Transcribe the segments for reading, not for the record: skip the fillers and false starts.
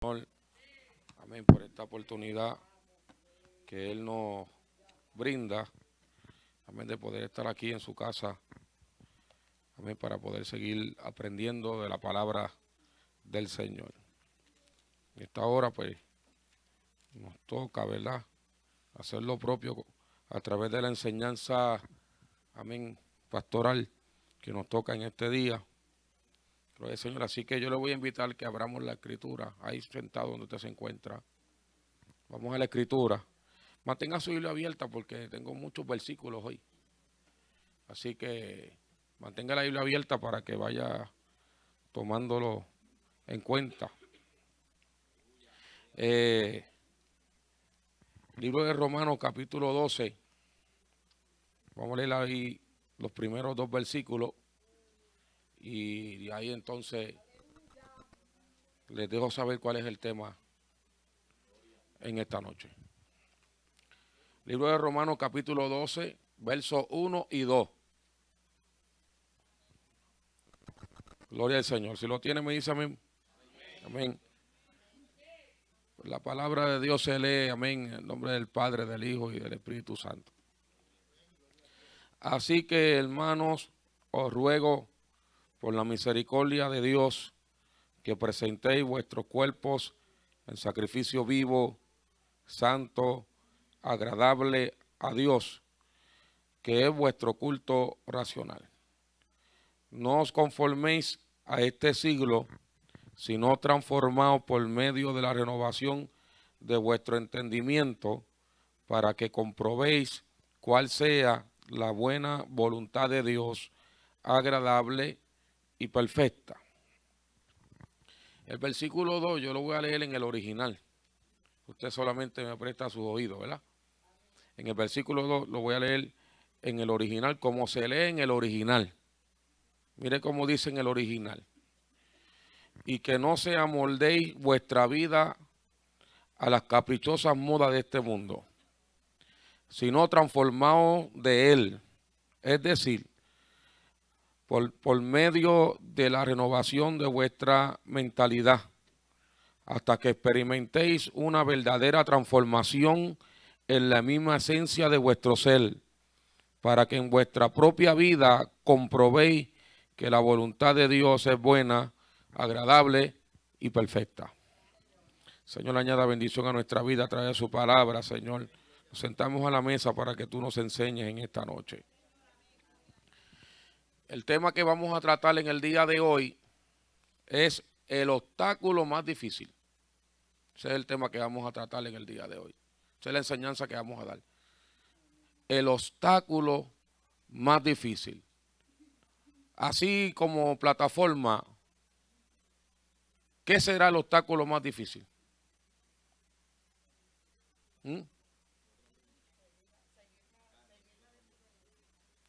Señor, amén, por esta oportunidad que Él nos brinda, amén, de poder estar aquí en su casa, amén, para poder seguir aprendiendo de la palabra del Señor. En esta hora, pues, nos toca, ¿verdad?, hacer lo propio a través de la enseñanza, amén, pastoral, que nos toca en este día. Gloria al Señor. Así que yo le voy a invitar que abramos la escritura, ahí sentado donde usted se encuentra. Vamos a la escritura. Mantenga su Biblia abierta porque tengo muchos versículos hoy. Así que mantenga la Biblia abierta para que vaya tomándolo en cuenta. Libro de Romanos capítulo 12. Vamos a leer ahí los primeros dos versículos. Y de ahí entonces les dejo saber cuál es el tema en esta noche. Libro de Romanos capítulo 12, versos 1 y 2. Gloria al Señor. Si lo tiene, me dice amén. Amén. La palabra de Dios se lee, amén, en el nombre del Padre, del Hijo y del Espíritu Santo. Así que, hermanos, os ruego por la misericordia de Dios que presentéis vuestros cuerpos en sacrificio vivo, santo, agradable a Dios, que es vuestro culto racional. No os conforméis a este siglo, sino transformaos por medio de la renovación de vuestro entendimiento, para que comprobéis cuál sea la buena voluntad de Dios, agradable y perfecta. El versículo 2 yo lo voy a leer en el original. Usted solamente me presta sus oídos, ¿verdad? En el versículo 2 lo voy a leer en el original, como se lee en el original. Mire cómo dice en el original. Y que no se amoldéis vuestra vida a las caprichosas modas de este mundo, sino transformaos de él, es decir, por medio de la renovación de vuestra mentalidad, hasta que experimentéis una verdadera transformación en la misma esencia de vuestro ser, para que en vuestra propia vida comprobéis que la voluntad de Dios es buena, agradable y perfecta. Señor, añada bendición a nuestra vida a través de su palabra, Señor. Nos sentamos a la mesa para que tú nos enseñes en esta noche. El tema que vamos a tratar en el día de hoy es el obstáculo más difícil. Ese es el tema que vamos a tratar en el día de hoy. Esa es la enseñanza que vamos a dar. El obstáculo más difícil. Así como plataforma, ¿qué será el obstáculo más difícil?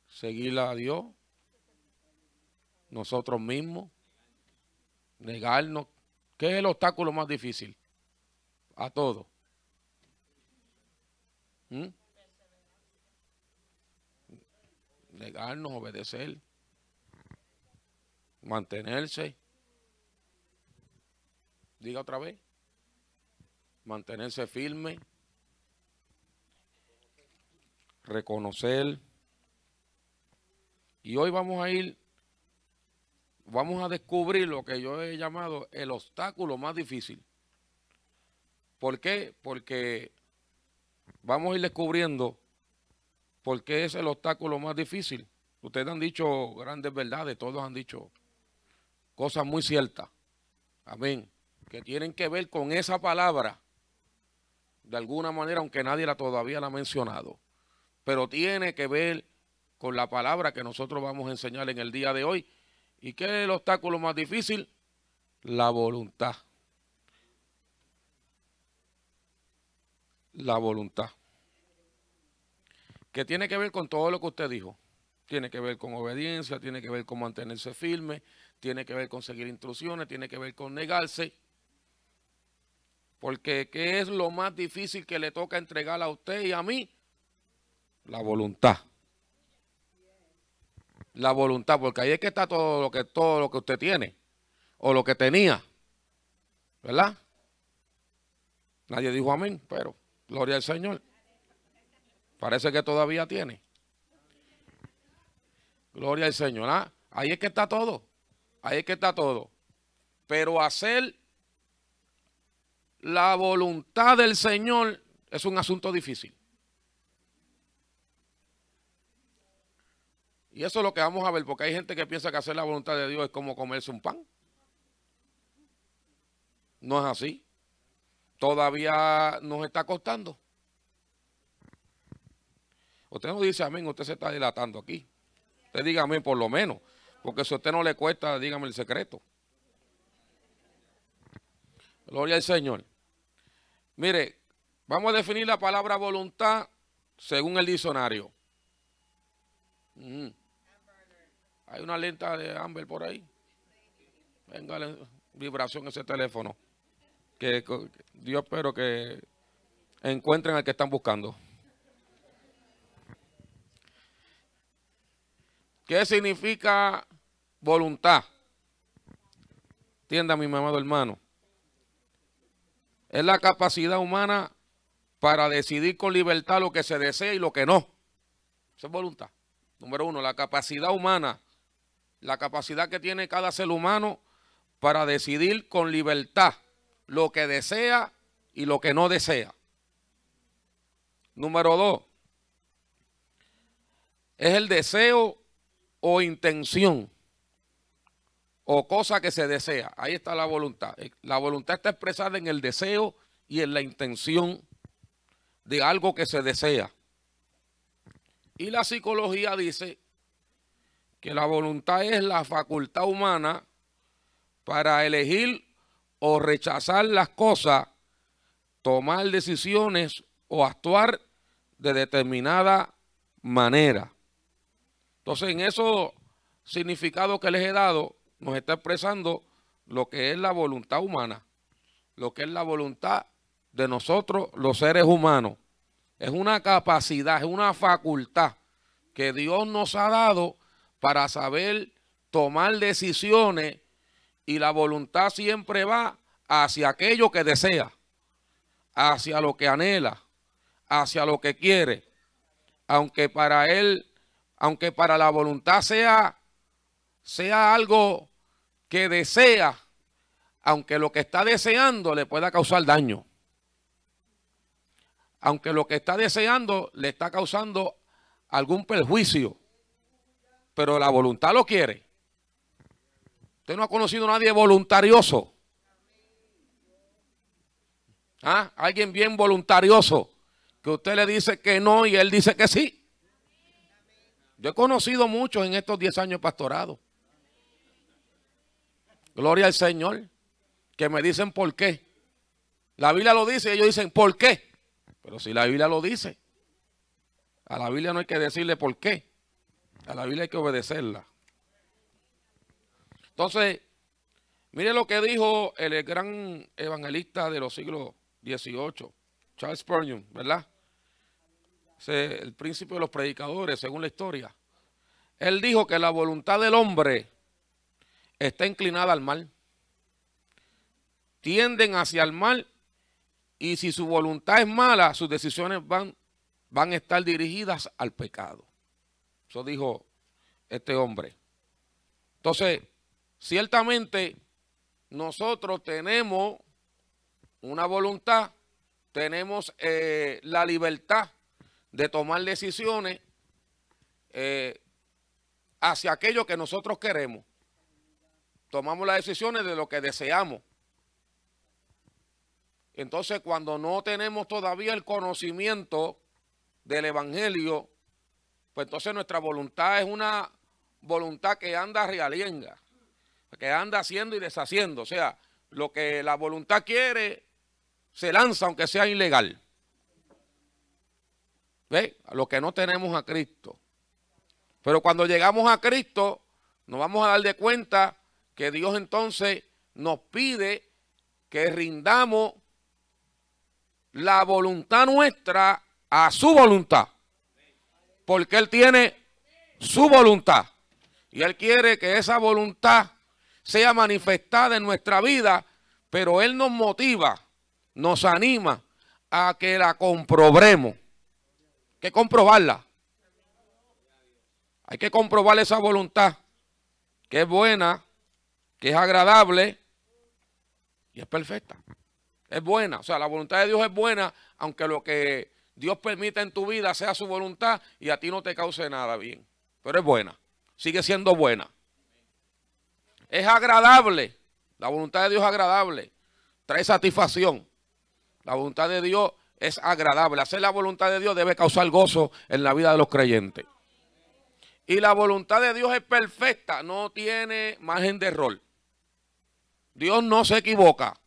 Seguir a Dios, nosotros mismos, negarnos. ¿Qué es el obstáculo más difícil? A todo. Negarnos, obedecer, mantenerse. Diga otra vez. Mantenerse firme, reconocer. Y hoy vamos a descubrir lo que yo he llamado el obstáculo más difícil. ¿Por qué? Porque vamos a ir descubriendo por qué es el obstáculo más difícil. Ustedes han dicho grandes verdades, todos han dicho cosas muy ciertas. Amén. Que tienen que ver con esa palabra, de alguna manera, aunque nadie todavía la ha mencionado. Pero tiene que ver con la palabra que nosotros vamos a enseñar en el día de hoy. ¿Y qué es el obstáculo más difícil? La voluntad. La voluntad. Que tiene que ver con todo lo que usted dijo. Tiene que ver con obediencia, tiene que ver con mantenerse firme, tiene que ver con seguir instrucciones, tiene que ver con negarse. Porque ¿qué es lo más difícil que le toca entregar a usted y a mí? La voluntad. La voluntad, porque ahí es que está todo lo que usted tiene o lo que tenía, ¿verdad? Nadie dijo amén, pero gloria al Señor. Parece que todavía tiene. Gloria al Señor. ¿Ah? Ahí es que está todo. Ahí es que está todo. Pero hacer la voluntad del Señor es un asunto difícil. Y eso es lo que vamos a ver, porque hay gente que piensa que hacer la voluntad de Dios es como comerse un pan. No es así. Todavía nos está costando. Usted no dice amén, usted se está dilatando aquí. Usted diga amén por lo menos, porque si a usted no le cuesta, dígame el secreto. Gloria al Señor. Mire, vamos a definir la palabra voluntad según el diccionario. Hay una lenta de Amber por ahí. Venga, vibración ese teléfono. Que Dios espero que encuentren al que están buscando. ¿Qué significa voluntad? Entienda, mi amado hermano. Es la capacidad humana para decidir con libertad lo que se desea y lo que no. Eso es voluntad. Número uno, la capacidad humana. La capacidad que tiene cada ser humano para decidir con libertad lo que desea y lo que no desea. Número dos, es el deseo o intención o cosa que se desea. Ahí está la voluntad. La voluntad está expresada en el deseo y en la intención de algo que se desea. Y la psicología dice que la voluntad es la facultad humana para elegir o rechazar las cosas, tomar decisiones o actuar de determinada manera. Entonces, en esos significados que les he dado, nos está expresando lo que es la voluntad humana, lo que es la voluntad de nosotros, los seres humanos. Es una capacidad, es una facultad que Dios nos ha dado para saber tomar decisiones, y la voluntad siempre va hacia aquello que desea, hacia lo que anhela, hacia lo que quiere. Aunque para la voluntad sea algo que desea, aunque lo que está deseando le pueda causar daño. Aunque lo que está deseando le está causando algún perjuicio, pero la voluntad lo quiere. Usted no ha conocido a nadie voluntarioso. ¿Ah? Alguien bien voluntarioso, que usted le dice que no y él dice que sí. Yo he conocido muchos en estos 10 años pastorado. Gloria al Señor. Que me dicen por qué. La Biblia lo dice y ellos dicen ¿por qué? Pero si la Biblia lo dice, a la Biblia no hay que decirle por qué. A la Biblia hay que obedecerla. Entonces, mire lo que dijo el gran evangelista de los siglos XVIII, Charles Spurgeon, ¿verdad? El príncipe de los predicadores, según la historia. Él dijo que la voluntad del hombre está inclinada al mal. Tienden hacia el mal, y si su voluntad es mala, sus decisiones van a estar dirigidas al pecado. Eso dijo este hombre. Entonces, ciertamente nosotros tenemos una voluntad, tenemos la libertad de tomar decisiones hacia aquello que nosotros queremos. Tomamos las decisiones de lo que deseamos. Entonces, cuando no tenemos todavía el conocimiento del evangelio, pues entonces nuestra voluntad es una voluntad que anda realienga, que anda haciendo y deshaciendo. O sea, lo que la voluntad quiere, se lanza aunque sea ilegal. ¿Ve? A lo que no tenemos a Cristo. Pero cuando llegamos a Cristo, nos vamos a dar de cuenta que Dios entonces nos pide que rindamos la voluntad nuestra a su voluntad. Porque Él tiene su voluntad. Y Él quiere que esa voluntad sea manifestada en nuestra vida, pero Él nos motiva, nos anima a que la comprobemos. Hay que comprobarla. Hay que comprobar esa voluntad, que es buena, que es agradable y es perfecta. Es buena, o sea, la voluntad de Dios es buena, aunque lo que Dios permite en tu vida sea su voluntad y a ti no te cause nada bien. Pero es buena, sigue siendo buena. Es agradable, la voluntad de Dios es agradable, trae satisfacción. La voluntad de Dios es agradable. Hacer la voluntad de Dios debe causar gozo en la vida de los creyentes. Y la voluntad de Dios es perfecta, no tiene margen de error. Dios no se equivoca.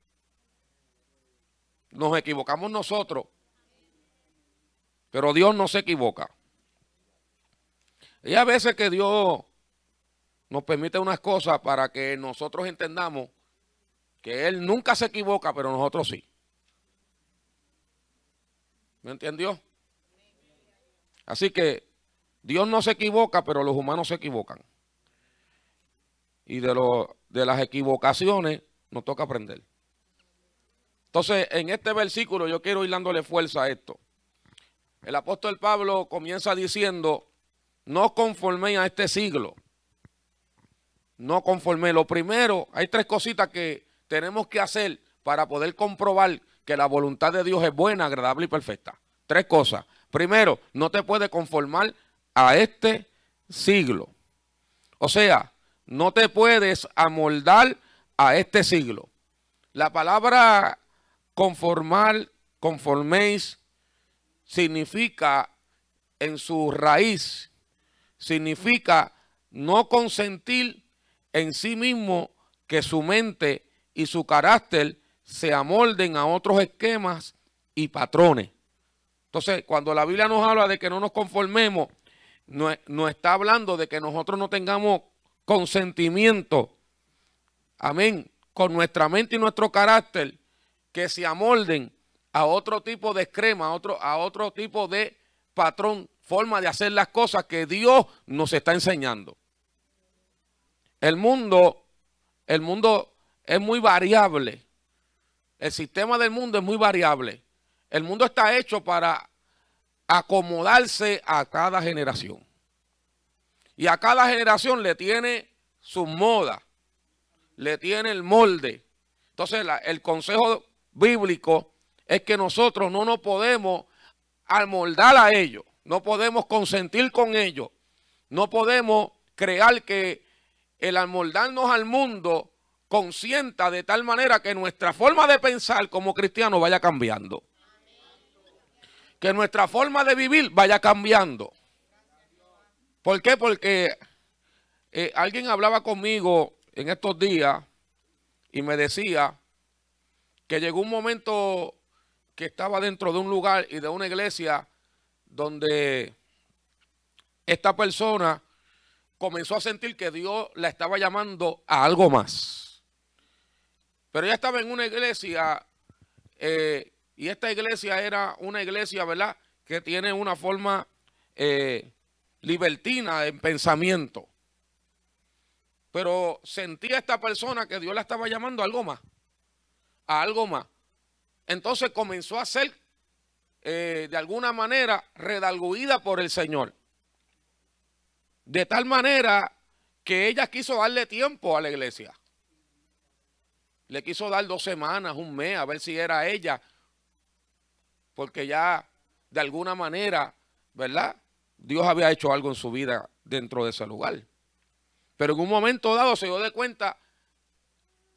Nos equivocamos nosotros, pero Dios no se equivoca. Y a veces que Dios nos permite unas cosas para que nosotros entendamos que Él nunca se equivoca, pero nosotros sí. ¿Me entendió? Así que Dios no se equivoca, pero los humanos se equivocan. Y de las equivocaciones nos toca aprender. Entonces, en este versículo yo quiero ir dándole fuerza a esto. El apóstol Pablo comienza diciendo, no conforméis a este siglo. No conforméis. Lo primero, hay tres cositas que tenemos que hacer para poder comprobar que la voluntad de Dios es buena, agradable y perfecta. Tres cosas. Primero, no te puedes conformar a este siglo. O sea, no te puedes amoldar a este siglo. La palabra conforméis, significa en su raíz, significa no consentir en sí mismo que su mente y su carácter se amolden a otros esquemas y patrones. Entonces, cuando la Biblia nos habla de que no nos conformemos, no está hablando de que nosotros no tengamos consentimiento, amén, con nuestra mente y nuestro carácter, que se amolden a otro tipo de esquema, a otro tipo de patrón, forma de hacer las cosas que Dios nos está enseñando. El mundo es muy variable. El sistema del mundo es muy variable. El mundo está hecho para acomodarse a cada generación. Y a cada generación le tiene su moda, le tiene el molde. Entonces el consejo bíblico es que nosotros no nos podemos amoldar a ellos, no podemos consentir con ellos, no podemos crear que el amoldarnos al mundo consienta de tal manera que nuestra forma de pensar como cristianos vaya cambiando. Que nuestra forma de vivir vaya cambiando. ¿Por qué? Porque alguien hablaba conmigo en estos días y me decía que llegó un momento que estaba dentro de un lugar y de una iglesia donde esta persona comenzó a sentir que Dios la estaba llamando a algo más. Pero ella estaba en una iglesia y esta iglesia era una iglesia, ¿verdad?, que tiene una forma libertina en pensamiento. Pero sentía esta persona que Dios la estaba llamando a algo más. A algo más. Entonces comenzó a ser de alguna manera redarguida por el Señor. De tal manera que ella quiso darle tiempo a la iglesia. Le quiso dar 2 semanas, un mes, a ver si era ella. Porque ya de alguna manera, ¿verdad?, Dios había hecho algo en su vida dentro de ese lugar. Pero en un momento dado se dio de cuenta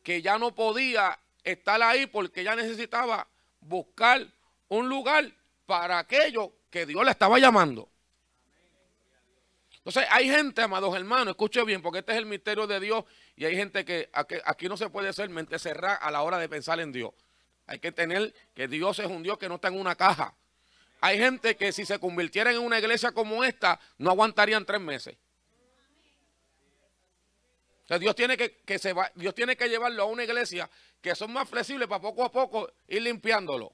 que ya no podía estar ahí porque ya necesitaba buscar un lugar para aquello que Dios le estaba llamando. Entonces hay gente, amados hermanos, escuche bien, porque este es el misterio de Dios y hay gente que aquí no se puede ser mente cerrada a la hora de pensar en Dios. Hay que tener que Dios es un Dios que no está en una caja. Hay gente que si se convirtieran en una iglesia como esta, no aguantarían 3 meses. O sea, Dios tiene Dios tiene que llevarlo a una iglesia que son más flexibles para poco a poco ir limpiándolo.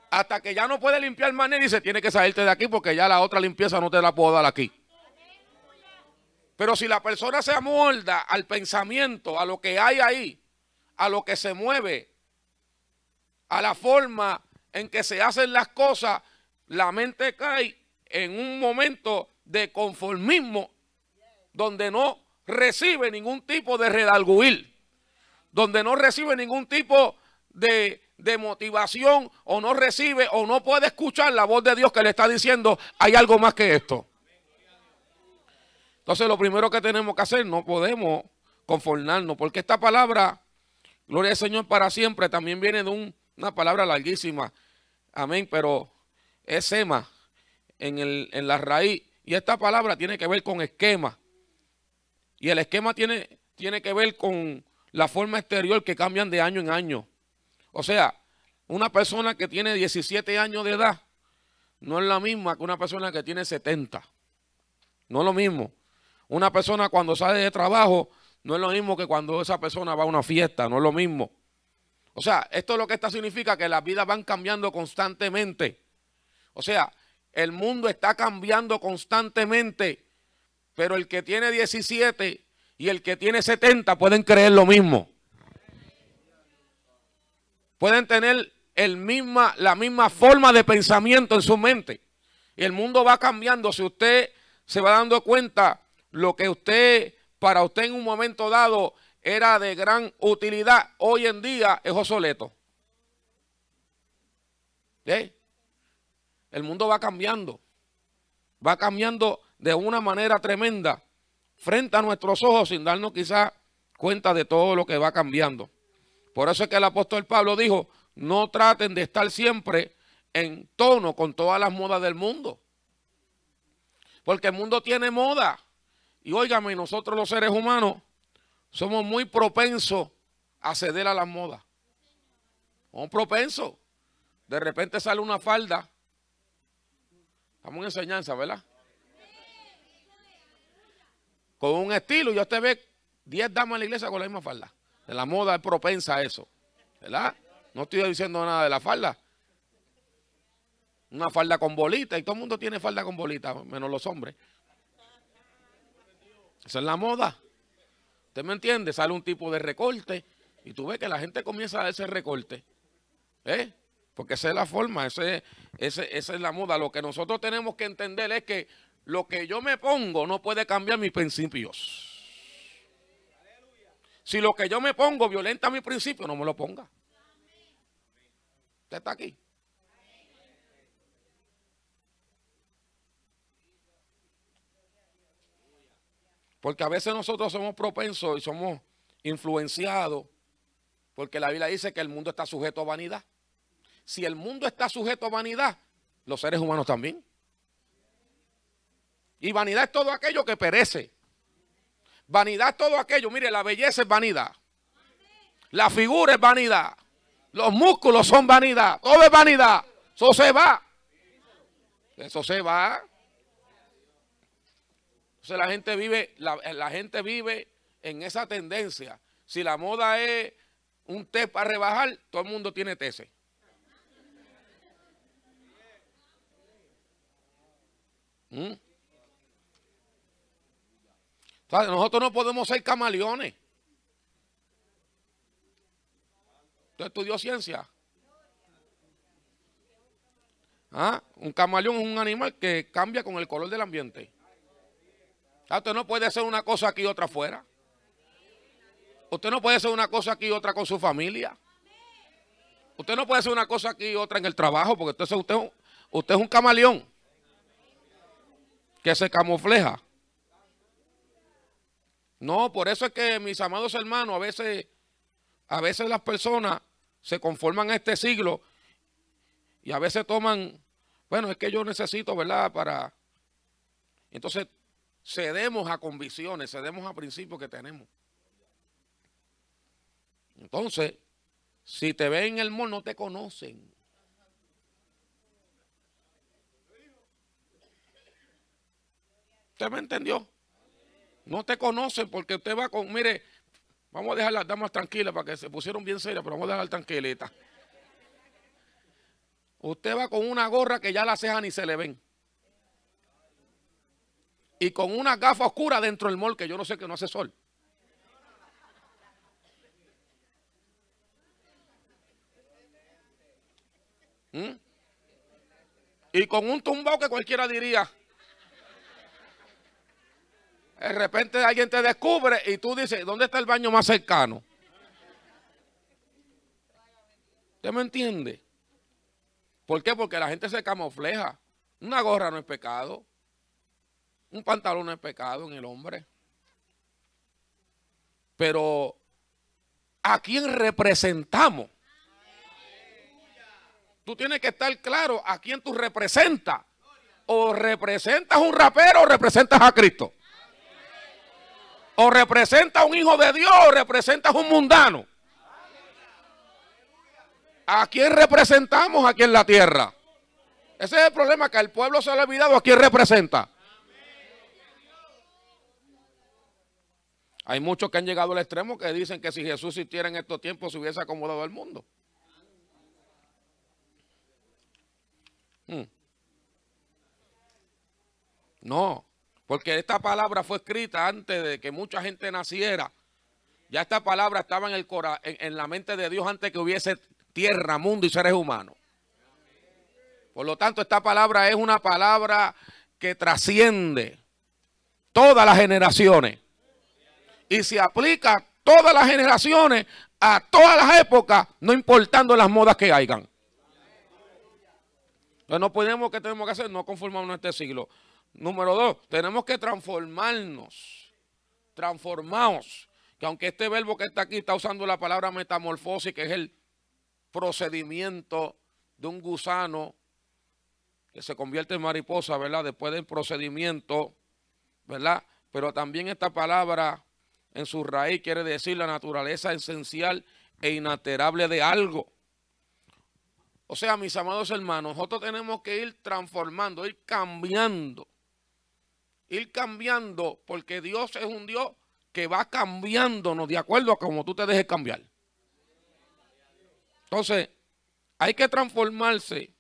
Hasta que ya no puede limpiar más, y dice, tiene que salirte de aquí porque ya la otra limpieza no te la puedo dar aquí. Pero si la persona se amolda al pensamiento, a lo que hay ahí, a lo que se mueve, a la forma en que se hacen las cosas, la mente cae en un momento de conformismo donde no recibe ningún tipo de redarguir, donde no recibe ningún tipo de motivación, o no recibe o no puede escuchar la voz de Dios que le está diciendo hay algo más que esto. Entonces lo primero que tenemos que hacer, no podemos conformarnos, porque esta palabra, gloria al Señor para siempre, también viene de una palabra larguísima, amén, pero es sema en la raíz, y esta palabra tiene que ver con esquema, y el esquema tiene que ver con la forma exterior que cambian de año en año. O sea, una persona que tiene 17 años de edad no es la misma que una persona que tiene 70. No es lo mismo. Una persona cuando sale de trabajo no es lo mismo que cuando esa persona va a una fiesta, no es lo mismo. O sea, esto es lo que significa que las vidas van cambiando constantemente. O sea, el mundo está cambiando constantemente, pero el que tiene 17 y el que tiene 70 pueden creer lo mismo. Pueden tener la misma forma de pensamiento en su mente. Y el mundo va cambiando. Si usted se va dando cuenta, lo que para usted en un momento dado era de gran utilidad, hoy en día es obsoleto. ¿Sí? El mundo va cambiando de una manera tremenda frente a nuestros ojos, sin darnos quizás cuenta de todo lo que va cambiando. Por eso es que el apóstol Pablo dijo, no traten de estar siempre en tono con todas las modas del mundo. Porque el mundo tiene moda. Y óigame, nosotros los seres humanos somos muy propensos a ceder a las modas. Somos propensos. De repente sale una falda. Estamos en enseñanza, ¿verdad? Con un estilo, y usted ve 10 damas en la iglesia con la misma falda. De la moda es propensa a eso, ¿verdad? No estoy diciendo nada de la falda. Una falda con bolita, y todo el mundo tiene falda con bolita, menos los hombres. Esa es la moda. ¿Usted me entiende? Sale un tipo de recorte y tú ves que la gente comienza a ese recorte. Porque esa es la forma, esa es la moda. Lo que nosotros tenemos que entender es que lo que yo me pongo no puede cambiar mis principios. Si lo que yo me pongo violenta mis principios, no me lo ponga. Usted está aquí. Porque a veces nosotros somos propensos y somos influenciados, porque la Biblia dice que el mundo está sujeto a vanidad. Si el mundo está sujeto a vanidad, los seres humanos también. Y vanidad es todo aquello que perece. Vanidad es todo aquello. Mire, la belleza es vanidad. La figura es vanidad. Los músculos son vanidad. Todo es vanidad. Eso se va. Eso se va. Entonces la gente vive en esa tendencia. Si la moda es un té para rebajar, todo el mundo tiene tese. Entonces, nosotros no podemos ser camaleones. ¿Usted estudió ciencia? Un camaleón es un animal que cambia con el color del ambiente. Usted no puede hacer una cosa aquí y otra afuera. Usted no puede hacer una cosa aquí y otra con su familia. Usted no puede hacer una cosa aquí y otra en el trabajo, porque entonces usted es un camaleón que se camufleja. No, por eso es que, mis amados hermanos, a veces las personas se conforman a este siglo y a veces toman, bueno, es que yo necesito, ¿verdad? Entonces cedemos a convicciones, cedemos a principios que tenemos. Entonces, si te ven en el mall, no te conocen. ¿Usted me entendió? No te conocen porque usted va con, mire, vamos a dejar las damas tranquilas para que se pusieron bien serias, pero vamos a dejar tranquilitas. Usted va con una gorra que ya las cejas ni se le ven. Y con una gafa oscura dentro del mall que yo no sé que no hace sol. ¿Mm? Y con un tumbao que cualquiera diría. De repente alguien te descubre y tú dices, ¿dónde está el baño más cercano? ¿Usted me entiende? ¿Por qué? Porque la gente se camufleja. Una gorra no es pecado. Un pantalón no es pecado en el hombre. Pero ¿a quién representamos? Tú tienes que estar claro a quién tú representas. O representas un rapero o representas a Cristo. O representas a un hijo de Dios o representas a un mundano. ¿A quién representamos aquí en la tierra? Ese es el problema, que al pueblo se le ha olvidado a quién representa. Hay muchos que han llegado al extremo que dicen que si Jesús existiera en estos tiempos se hubiese acomodado el mundo. No, porque esta palabra fue escrita antes de que mucha gente naciera. Ya esta palabra estaba en la mente de Dios antes que hubiese tierra, mundo y seres humanos. Por lo tanto, esta palabra es una palabra que trasciende todas las generaciones. Y se aplica a todas las generaciones, a todas las épocas, no importando las modas que hayan. Entonces no podemos, ¿qué tenemos que hacer? No conformarnos en este siglo. Número 2, tenemos que transformarnos. Transformaos. Que aunque este verbo que está aquí está usando la palabra metamorfosis, que es el procedimiento de un gusano que se convierte en mariposa, ¿verdad? Después del procedimiento, ¿verdad? Pero también esta palabra en su raíz quiere decir la naturaleza esencial e inalterable de algo. O sea, mis amados hermanos, nosotros tenemos que ir transformando, ir cambiando. Ir cambiando, porque Dios es un Dios que va cambiándonos de acuerdo a como tú te dejes cambiar. Entonces, hay que transformarse.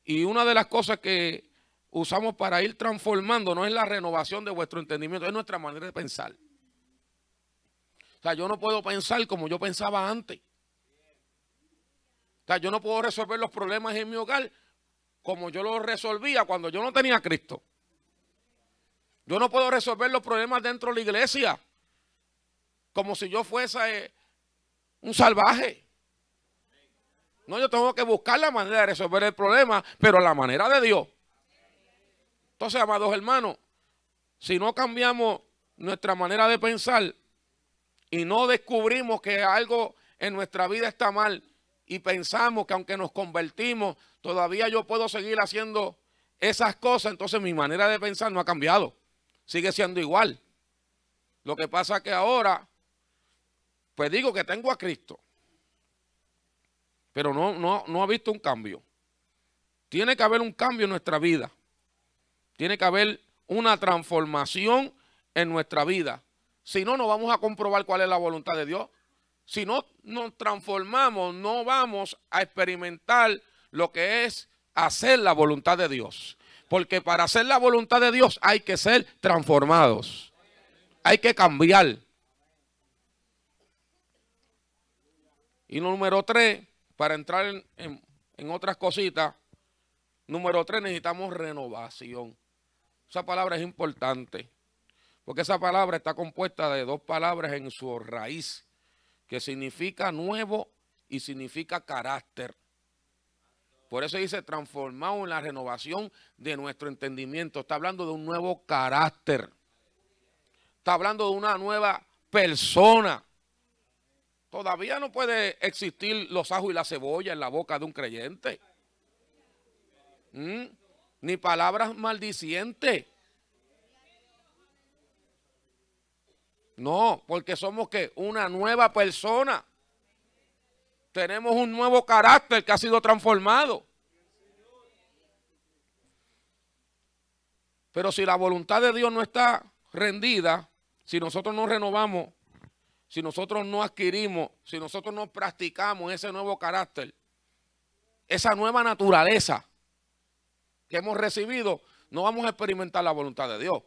Y una de las cosas que usamos para ir transformando no es la renovación de vuestro entendimiento, es nuestra manera de pensar. O sea, yo no puedo pensar como yo pensaba antes. O sea, yo no puedo resolver los problemas en mi hogar como yo los resolvía cuando yo no tenía a Cristo. Yo no puedo resolver los problemas dentro de la iglesia como si yo fuese un salvaje. No, yo tengo que buscar la manera de resolver el problema, pero a la manera de Dios. Entonces, amados hermanos, si no cambiamos nuestra manera de pensar y no descubrimos que algo en nuestra vida está mal y pensamos que aunque nos convertimos, todavía yo puedo seguir haciendo esas cosas, entonces mi manera de pensar no ha cambiado. Sigue siendo igual. Lo que pasa es que ahora, pues digo que tengo a Cristo, pero no ha visto un cambio. Tiene que haber un cambio en nuestra vida. Tiene que haber una transformación en nuestra vida. Si no, no vamos a comprobar cuál es la voluntad de Dios. Si no nos transformamos, no vamos a experimentar lo que es hacer la voluntad de Dios. Porque para hacer la voluntad de Dios hay que ser transformados. Hay que cambiar. Y número 3, para entrar en otras cositas, número 3, necesitamos renovación. Esa palabra es importante, porque esa palabra está compuesta de 2 palabras en su raíz, que significa nuevo y significa carácter. Por eso dice transformado en la renovación de nuestro entendimiento. Está hablando de un nuevo carácter. Está hablando de una nueva persona. Todavía no puede existir los ajos y la cebolla en la boca de un creyente. Ni palabras maldicientes. No, porque somos ¿qué? Una nueva persona. Tenemos un nuevo carácter que ha sido transformado. Pero si la voluntad de Dios no está rendida, si nosotros no renovamos, si nosotros no adquirimos, si nosotros no practicamos ese nuevo carácter, esa nueva naturaleza que hemos recibido, no vamos a experimentar la voluntad de Dios.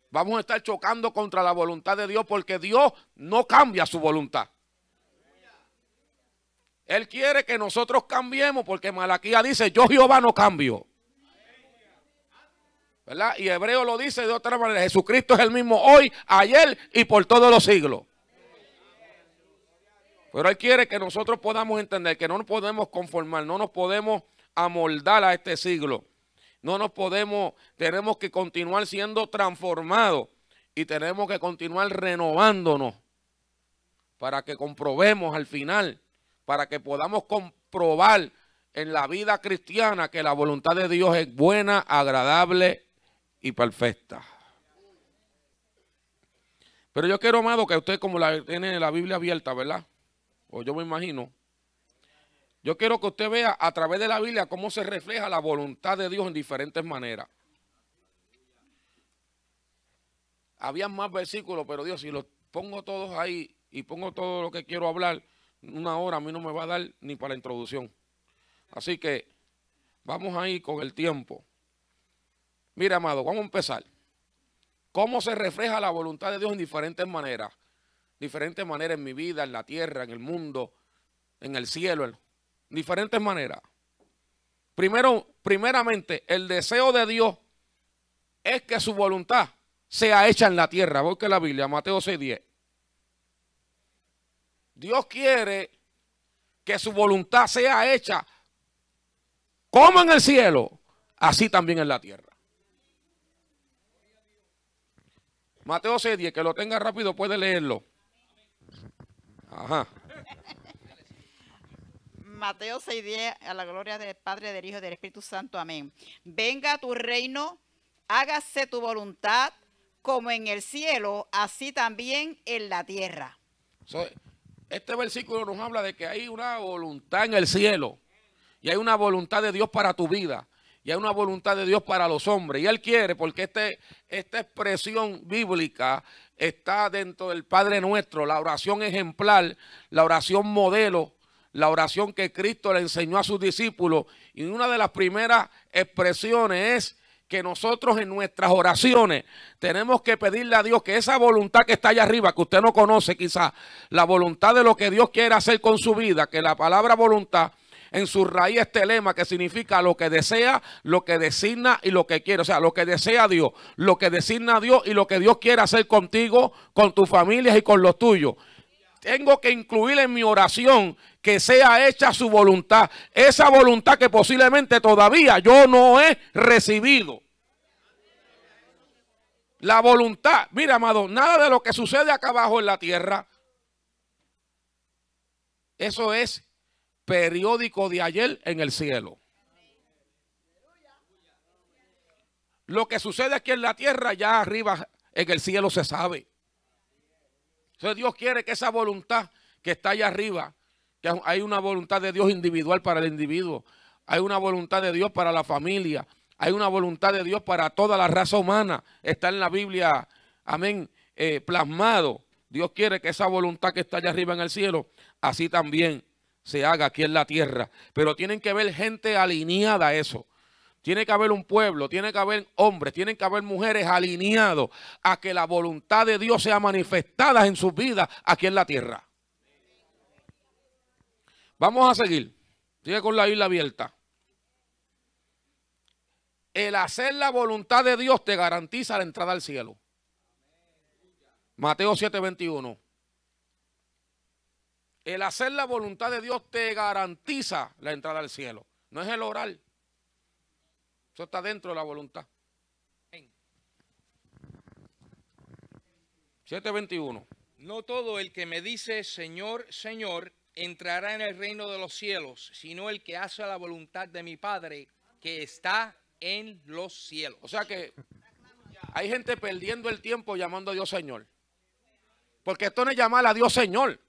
Vamos a estar chocando contra la voluntad de Dios porque Dios no cambia su voluntad. Él quiere que nosotros cambiemos porque Malaquías dice, yo Jehová no cambio. ¿Verdad? Y Hebreo lo dice de otra manera, Jesucristo es el mismo hoy, ayer y por todos los siglos. Pero Él quiere que nosotros podamos entender que no nos podemos conformar, no nos podemos amoldar a este siglo. No nos podemos, tenemos que continuar siendo transformados y tenemos que continuar renovándonos para que comprobemos al final, para que podamos comprobar en la vida cristiana que la voluntad de Dios es buena, agradable y perfecta. Pero yo quiero, amado, que usted como tiene la Biblia abierta, ¿verdad? O yo me imagino. Yo quiero que usted vea a través de la Biblia cómo se refleja la voluntad de Dios en diferentes maneras. Había más versículos, pero Dios, si los pongo todos ahí y pongo todo lo que quiero hablar, una hora a mí no me va a dar ni para la introducción. Así que vamos ahí con el tiempo. Mira, amado, vamos a empezar. ¿Cómo se refleja la voluntad de Dios en diferentes maneras? Diferentes maneras en mi vida, en la tierra, en el mundo, en el cielo, en diferentes maneras. Primeramente, el deseo de Dios es que su voluntad sea hecha en la tierra. Busque la Biblia, Mateo 6:10. Dios quiere que su voluntad sea hecha como en el cielo, así también en la tierra. Mateo 6:10, que lo tenga rápido, puede leerlo. Ajá. Mateo 6:10, a la gloria del Padre, del Hijo y del Espíritu Santo. Amén. Venga a tu reino, hágase tu voluntad, como en el cielo, así también en la tierra. Este versículo nos habla de que hay una voluntad en el cielo y hay una voluntad de Dios para tu vida y hay una voluntad de Dios para los hombres. Y Él quiere, porque esta expresión bíblica está dentro del Padre Nuestro, la oración ejemplar, la oración modelo, la oración que Cristo le enseñó a sus discípulos. Y una de las primeras expresiones es que nosotros en nuestras oraciones tenemos que pedirle a Dios que esa voluntad que está allá arriba, que usted no conoce quizás, la voluntad de lo que Dios quiere hacer con su vida, que la palabra voluntad en su raíz es telema, que significa lo que desea, lo que designa y lo que quiere. O sea, lo que desea Dios, lo que designa Dios y lo que Dios quiere hacer contigo, con tus familias y con los tuyos. Tengo que incluir en mi oración que sea hecha su voluntad. Esa voluntad que posiblemente todavía yo no he recibido. La voluntad. Mira, amado, nada de lo que sucede acá abajo en la tierra, eso es periódico de ayer en el cielo. Lo que sucede aquí en la tierra, ya arriba en el cielo se sabe. Entonces Dios quiere que esa voluntad que está allá arriba, que hay una voluntad de Dios individual para el individuo, hay una voluntad de Dios para la familia, hay una voluntad de Dios para toda la raza humana, está en la Biblia, amén, plasmado. Dios quiere que esa voluntad que está allá arriba en el cielo, así también se haga aquí en la tierra. Pero tienen que haber gente alineada a eso. Tiene que haber un pueblo, tiene que haber hombres, tienen que haber mujeres alineados a que la voluntad de Dios sea manifestada en sus vidas aquí en la tierra. Vamos a seguir. Sigue con la Biblia abierta. El hacer la voluntad de Dios te garantiza la entrada al cielo. Mateo 7:21. El hacer la voluntad de Dios te garantiza la entrada al cielo. No es el orar. Eso está dentro de la voluntad. 7:21. No todo el que me dice Señor, Señor, entrará en el reino de los cielos, sino el que hace la voluntad de mi Padre que está en los cielos. O sea que hay gente perdiendo el tiempo llamando a Dios Señor. Porque esto no es llamar a Dios Señor.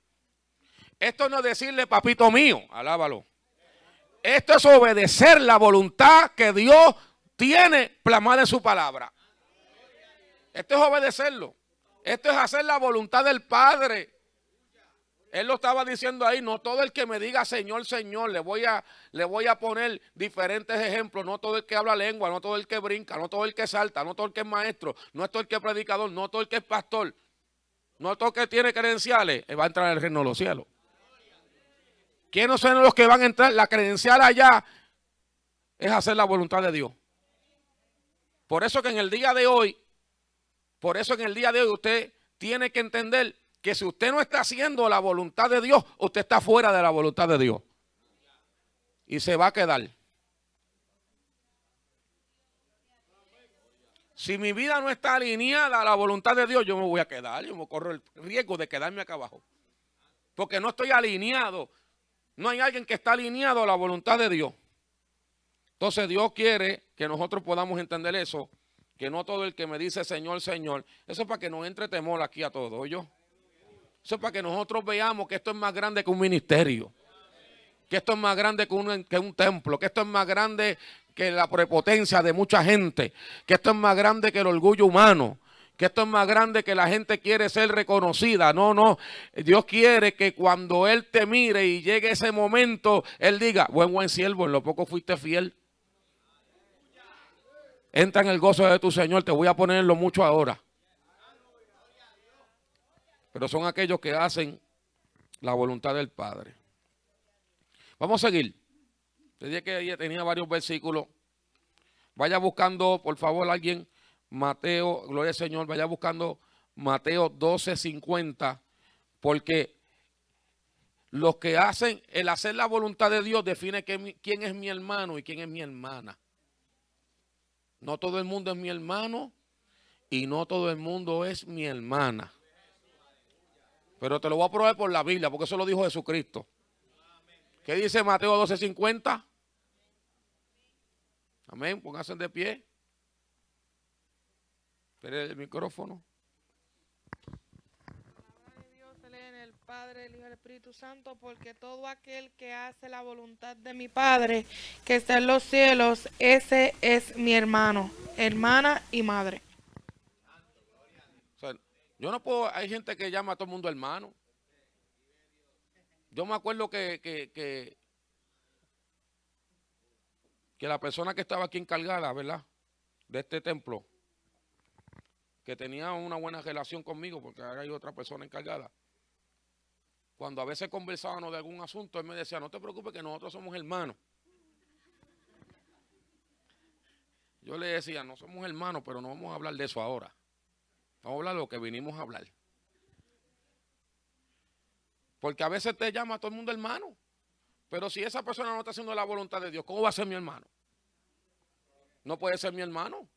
Esto no es decirle papito mío, alábalo. Esto es obedecer la voluntad que Dios tiene plasmada en su palabra. Esto es obedecerlo. Esto es hacer la voluntad del Padre. Él lo estaba diciendo ahí, no todo el que me diga Señor, Señor, le voy a poner diferentes ejemplos, no todo el que habla lengua, no todo el que brinca, no todo el que salta, no todo el que es maestro, no todo el que es predicador, no todo el que es pastor, no todo el que tiene credenciales, va a entrar en el reino de los cielos. ¿Quiénes son los que van a entrar? La credencial allá es hacer la voluntad de Dios. Por eso que en el día de hoy, usted tiene que entender que si usted no está haciendo la voluntad de Dios, usted está fuera de la voluntad de Dios. Y se va a quedar. Si mi vida no está alineada a la voluntad de Dios, yo me voy a quedar. Yo me corro el riesgo de quedarme acá abajo. Porque no estoy alineado. No hay alguien que está alineado a la voluntad de Dios. Entonces Dios quiere que nosotros podamos entender eso. Que no todo el que me dice Señor, Señor. Eso es para que nos entre temor aquí a todos. ¿Oyó? Eso es para que nosotros veamos que esto es más grande que un ministerio. Que esto es más grande que un templo. Que esto es más grande que la prepotencia de mucha gente. Que esto es más grande que el orgullo humano. Que esto es más grande que la gente quiere ser reconocida. No, no. Dios quiere que cuando Él te mire y llegue ese momento, Él diga, buen siervo, en lo poco fuiste fiel. Entra en el gozo de tu Señor, te voy a poner en lo mucho ahora. Pero son aquellos que hacen la voluntad del Padre. Vamos a seguir. Te dije que tenía varios versículos. Vaya buscando, por favor, alguien. Mateo, gloria al Señor, vaya buscando Mateo 12:50, porque los que hacen, el hacer la voluntad de Dios define quién es mi hermano y quién es mi hermana. No todo el mundo es mi hermano y no todo el mundo es mi hermana. Pero te lo voy a probar por la Biblia, porque eso lo dijo Jesucristo. ¿Qué dice Mateo 12:50? Amén, pónganse de pie. Espere el micrófono. La palabra de Dios se lee en el Padre, el Hijo y el Espíritu Santo, porque todo aquel que hace la voluntad de mi Padre, que está en los cielos, ese es mi hermano, hermana y madre. O sea, yo no puedo, hay gente que llama a todo el mundo hermano. Yo me acuerdo que la persona que estaba aquí encargada, ¿verdad?, de este templo, que tenía una buena relación conmigo, porque ahora hay otra persona encargada. Cuando a veces conversábamos de algún asunto, él me decía, no te preocupes que nosotros somos hermanos. Yo le decía, no somos hermanos, pero no vamos a hablar de eso ahora. Vamos a hablar de lo que vinimos a hablar. Porque a veces te llama a todo el mundo hermano. Pero si esa persona no está haciendo la voluntad de Dios, ¿cómo va a ser mi hermano? No puede ser mi hermano.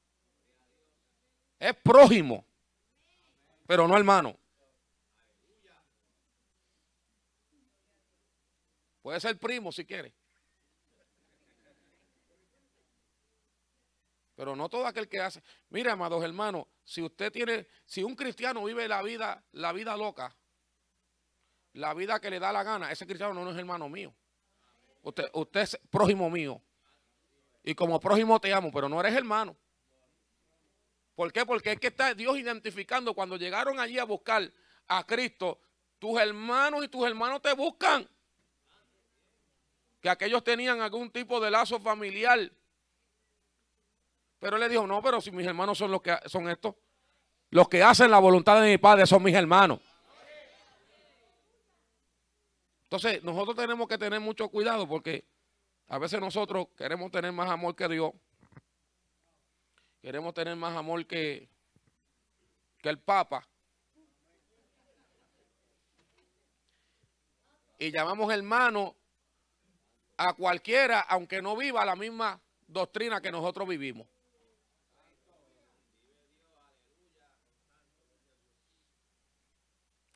Es prójimo, pero no hermano. Puede ser primo si quiere. Pero no todo aquel que hace. Mire, amados hermanos, si un cristiano vive la vida loca, la vida que le da la gana, ese cristiano no es hermano mío. Usted es prójimo mío. Y como prójimo te amo, pero no eres hermano. ¿Por qué? Porque es que está Dios identificando cuando llegaron allí a buscar a Cristo, tus hermanos y tus hermanos te buscan. Que aquellos tenían algún tipo de lazo familiar. Pero él le dijo, no, pero si mis hermanos son los que son estos, los que hacen la voluntad de mi Padre son mis hermanos. Entonces, nosotros tenemos que tener mucho cuidado porque a veces nosotros queremos tener más amor que Dios. Queremos tener más amor que el Papa. Y llamamos hermano a cualquiera, aunque no viva la misma doctrina que nosotros vivimos.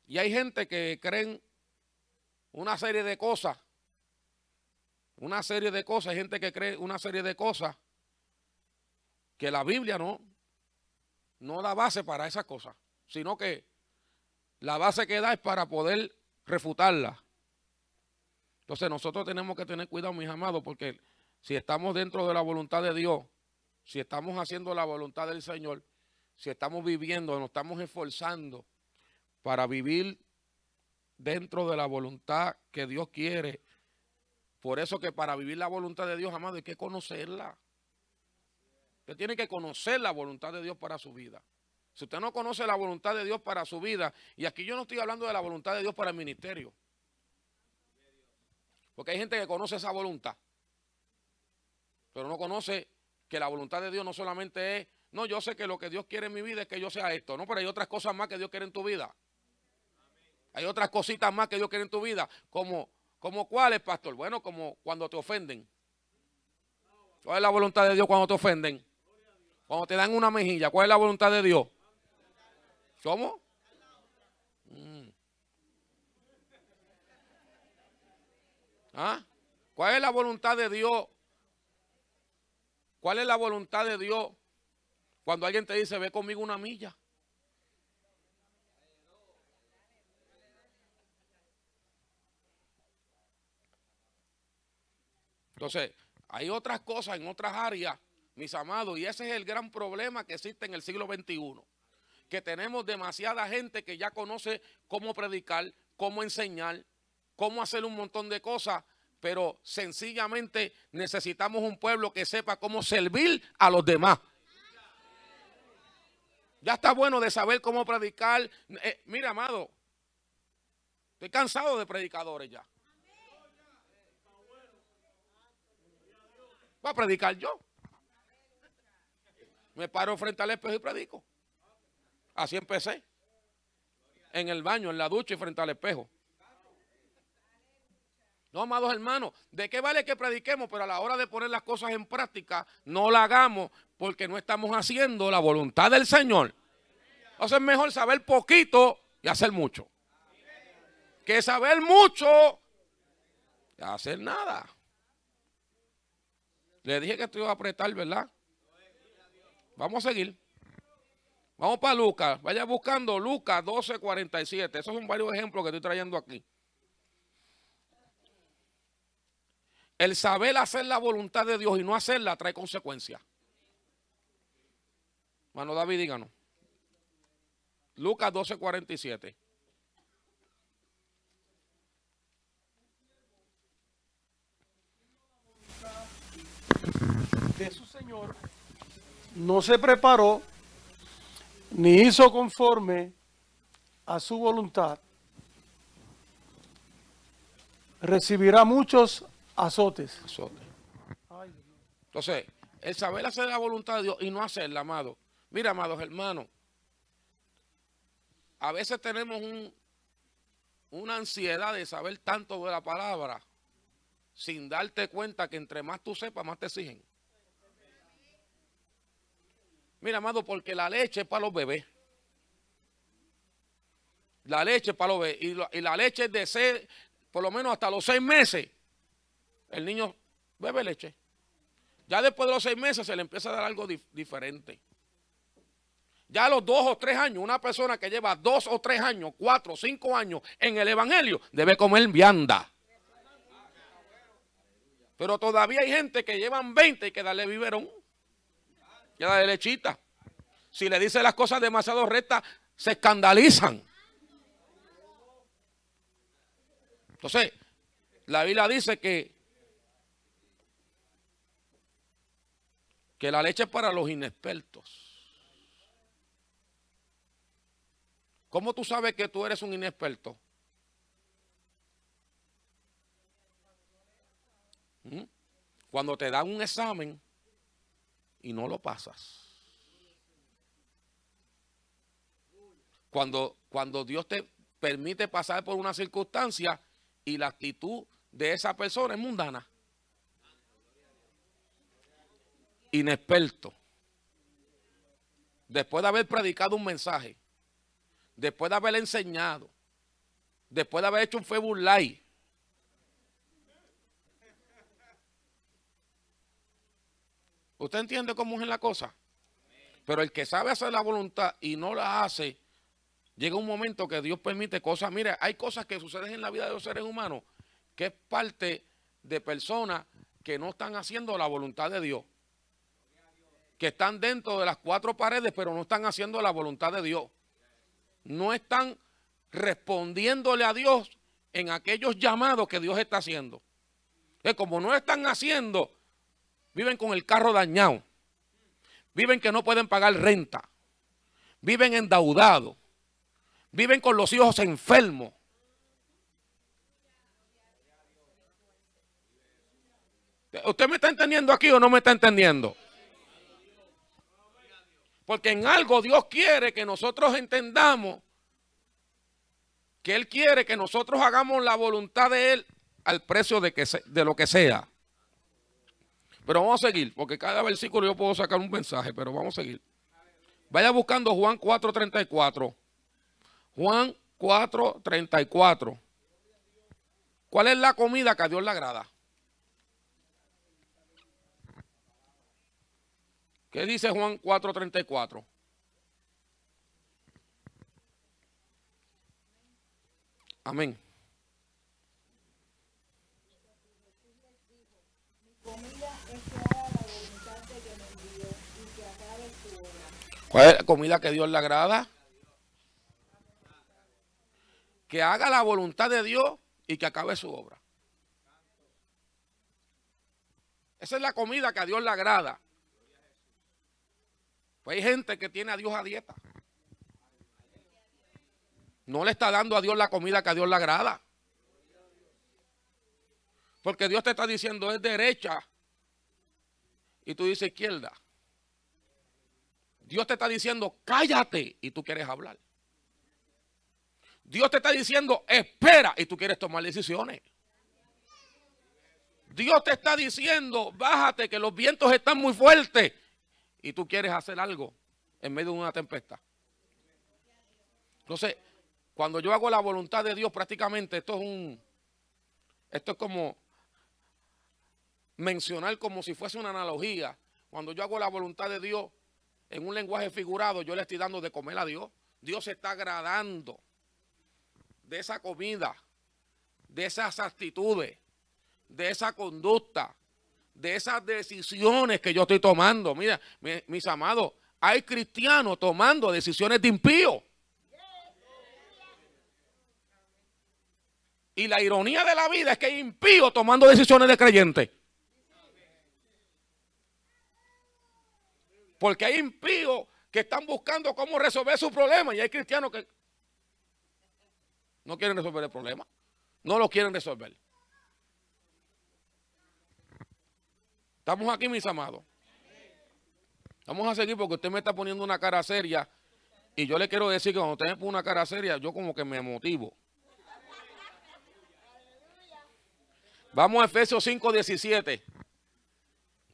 Y hay gente que creen una serie de cosas. Hay gente que cree una serie de cosas que la Biblia no da base para esas cosas, sino que la base que da es para poder refutarla. Entonces nosotros tenemos que tener cuidado, mis amados, porque si estamos dentro de la voluntad de Dios, si estamos haciendo la voluntad del Señor, si estamos viviendo, nos estamos esforzando para vivir dentro de la voluntad que Dios quiere. Por eso que para vivir la voluntad de Dios, amado, hay que conocerla. Usted tiene que conocer la voluntad de Dios para su vida. Si usted no conoce la voluntad de Dios para su vida, y aquí yo no estoy hablando de la voluntad de Dios para el ministerio. Porque hay gente que conoce esa voluntad, pero no conoce que la voluntad de Dios no solamente es, no, yo sé que lo que Dios quiere en mi vida es que yo sea esto, no, pero hay otras cosas más que Dios quiere en tu vida. Hay otras cositas más que Dios quiere en tu vida, como ¿cuáles, pastor? Bueno, como cuando te ofenden. ¿Cuál es la voluntad de Dios cuando te ofenden? Cuando te dan una mejilla, ¿cuál es la voluntad de Dios? ¿Cómo? ¿Ah? ¿Cuál es la voluntad de Dios? ¿Cuál es la voluntad de Dios cuando alguien te dice, ve conmigo una milla? Entonces, hay otras cosas en otras áreas, mis amados, y ese es el gran problema que existe en el siglo XXI. Que tenemos demasiada gente que ya conoce cómo predicar, cómo enseñar, cómo hacer un montón de cosas, pero sencillamente necesitamos un pueblo que sepa cómo servir a los demás. Ya está bueno de saber cómo predicar. Mira, amado, estoy cansado de predicadores ya. Voy a predicar yo. Me paro frente al espejo y predico. Así empecé. En el baño, en la ducha y frente al espejo. No, amados hermanos, ¿de qué vale que prediquemos? Pero a la hora de poner las cosas en práctica, no la hagamos porque no estamos haciendo la voluntad del Señor. Entonces es mejor saber poquito y hacer mucho. Que saber mucho y hacer nada. Le dije que esto iba a apretar, ¿verdad? Vamos a seguir. Vamos para Lucas. Vaya buscando Lucas 12:47. Esos son varios ejemplos que estoy trayendo aquí. El saber hacer la voluntad de Dios y no hacerla trae consecuencias. Mano David, díganos. Lucas 12:47. De su Señor no se preparó ni hizo conforme a su voluntad, recibirá muchos azotes. Entonces, el saber hacer la voluntad de Dios y no hacerla, amado. Mira, amados hermanos, a veces tenemos una ansiedad de saber tanto de la palabra sin darte cuenta que entre más tú sepas, más te exigen. Mira, amado, porque la leche es para los bebés. La leche es para los bebés. Y la leche es de ser, por lo menos hasta los 6 meses, el niño bebe leche. Ya después de los 6 meses se le empieza a dar algo diferente. Ya a los 2 o 3 años, una persona que lleva 2 o 3 años, 4 o 5 años en el evangelio, debe comer vianda. Pero todavía hay gente que llevan 20 y hay que darle biberón. Y darle lechita. Si le dice las cosas demasiado rectas, se escandalizan. Entonces, la Biblia dice que la leche es para los inexpertos. ¿Cómo tú sabes que tú eres un inexperto? Cuando te dan un examen y no lo pasas. Cuando Dios te permite pasar por una circunstancia y la actitud de esa persona es mundana. Inexperto. Después de haber predicado un mensaje, después de haber enseñado, después de haber hecho un Facebook Live, ¿usted entiende cómo es la cosa? Pero el que sabe hacer la voluntad y no la hace, llega un momento que Dios permite cosas. Mire, hay cosas que suceden en la vida de los seres humanos que es parte de personas que no están haciendo la voluntad de Dios. Que están dentro de las 4 paredes, pero no están haciendo la voluntad de Dios. No están respondiéndole a Dios en aquellos llamados que Dios está haciendo. Como no están haciendo, viven con el carro dañado. Viven que no pueden pagar renta. Viven endeudados. Viven con los hijos enfermos. ¿Usted me está entendiendo aquí o no me está entendiendo? Porque en algo Dios quiere que nosotros entendamos que Él quiere que nosotros hagamos la voluntad de Él al precio de lo que sea. Pero vamos a seguir, porque cada versículo yo puedo sacar un mensaje, pero vamos a seguir. Vaya buscando Juan 4:34. Juan 4:34. ¿Cuál es la comida que a Dios le agrada? ¿Qué dice Juan 4:34? Amén. ¿Cuál es la comida que a Dios le agrada? Que haga la voluntad de Dios y que acabe su obra. Esa es la comida que a Dios le agrada. Pues hay gente que tiene a Dios a dieta. No le está dando a Dios la comida que a Dios le agrada. Porque Dios te está diciendo es derecha y tú dices izquierda. Dios te está diciendo cállate y tú quieres hablar. Dios te está diciendo espera y tú quieres tomar decisiones. Dios te está diciendo bájate que los vientos están muy fuertes y tú quieres hacer algo en medio de una tempestad. Entonces, cuando yo hago la voluntad de Dios, prácticamente esto es como mencionar como si fuese una analogía. Cuando yo hago la voluntad de Dios en un lenguaje figurado, yo le estoy dando de comer a Dios. Dios se está agradando de esa comida, de esas actitudes, de esa conducta, de esas decisiones que yo estoy tomando. Mira, mis amados, hay cristianos tomando decisiones de impío. Y la ironía de la vida es que hay impíos tomando decisiones de creyentes. Porque hay impíos que están buscando cómo resolver su problema y hay cristianos que no quieren resolver el problema. No lo quieren resolver. ¿Estamos aquí, mis amados? Vamos a seguir porque usted me está poniendo una cara seria y yo le quiero decir que cuando usted me pone una cara seria, yo como que me motivo. Vamos a Efesios 5:17.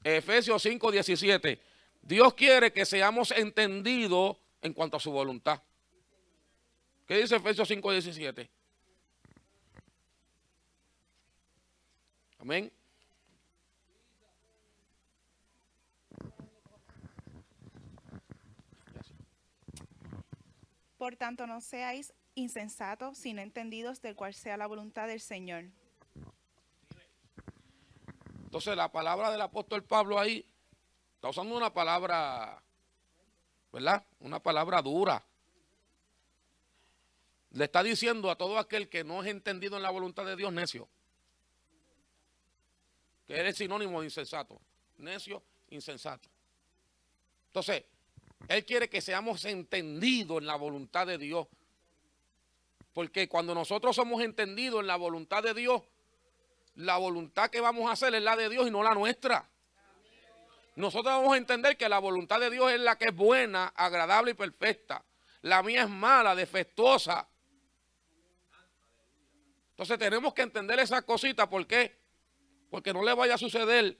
Efesios 5:17. Dios quiere que seamos entendidos en cuanto a su voluntad. ¿Qué dice Efesios 5:17? Amén. Por tanto, no seáis insensatos, sino entendidos del cual sea la voluntad del Señor. Entonces la palabra del apóstol Pablo ahí está usando una palabra, ¿verdad? Una palabra dura. Le está diciendo a todo aquel que no es entendido en la voluntad de Dios, necio. Que es el sinónimo de insensato. Necio, insensato. Entonces, Él quiere que seamos entendidos en la voluntad de Dios. Porque cuando nosotros somos entendidos en la voluntad de Dios, la voluntad que vamos a hacer es la de Dios y no la nuestra. Nosotros vamos a entender que la voluntad de Dios es la que es buena, agradable y perfecta. La mía es mala, defectuosa. Entonces tenemos que entender esas cositas. ¿Por qué? Porque no le vaya a suceder,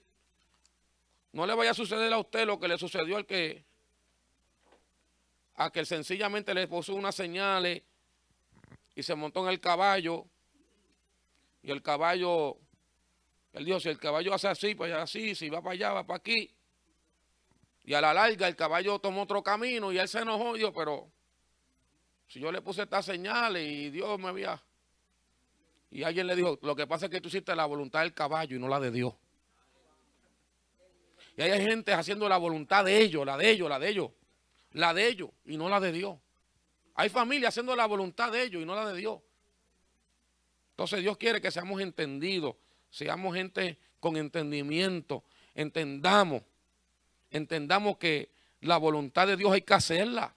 a usted lo que le sucedió a que sencillamente le puso unas señales y se montó en el caballo. Y el caballo, él dijo, si el caballo hace así, pues así, si va para allá, va para aquí. Y a la larga el caballo tomó otro camino y él se enojó y dijo, pero si yo le puse estas señales y Dios me había... Y alguien le dijo, lo que pasa es que tú hiciste la voluntad del caballo y no la de Dios. Y hay gente haciendo la voluntad de ellos, la de ellos y no la de Dios. Hay familias haciendo la voluntad de ellos y no la de Dios. Entonces Dios quiere que seamos entendidos, seamos gente con entendimiento, entendamos que la voluntad de Dios hay que hacerla.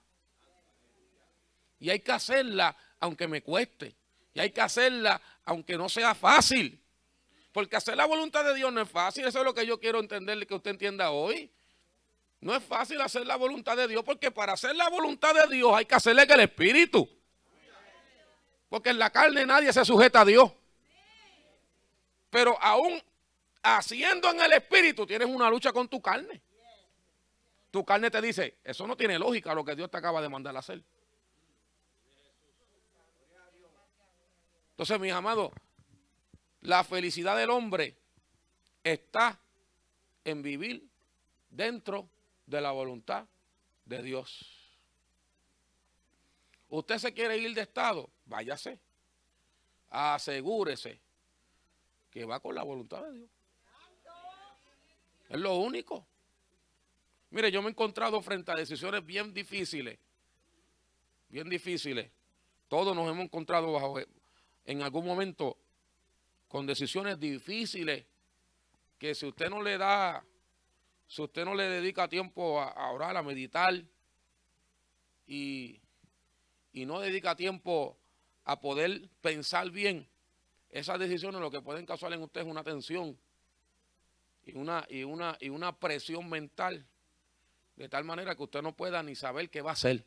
Y hay que hacerla aunque me cueste. Y hay que hacerla aunque no sea fácil. Porque hacer la voluntad de Dios no es fácil. Eso es lo que yo quiero entenderle, que usted entienda hoy. No es fácil hacer la voluntad de Dios, porque para hacer la voluntad de Dios hay que hacerle que el Espíritu. Porque en la carne nadie se sujeta a Dios. Pero aún haciendo en el Espíritu tienes una lucha con tu carne. Tu carne te dice, eso no tiene lógica lo que Dios te acaba de mandar a hacer. Entonces, mis amados, la felicidad del hombre está en vivir dentro de la voluntad de Dios. Usted se quiere ir de estado, váyase. Asegúrese que va con la voluntad de Dios. Es lo único. Mire, yo me he encontrado frente a decisiones bien difíciles. Bien difíciles. Todos nos hemos encontrado en algún momento con decisiones difíciles que si usted no le da, si usted no le dedica tiempo a orar, a meditar y no dedica tiempo a poder pensar bien, esas decisiones lo que pueden causar en usted es una tensión y una presión mental, de tal manera que usted no pueda ni saber qué va a hacer.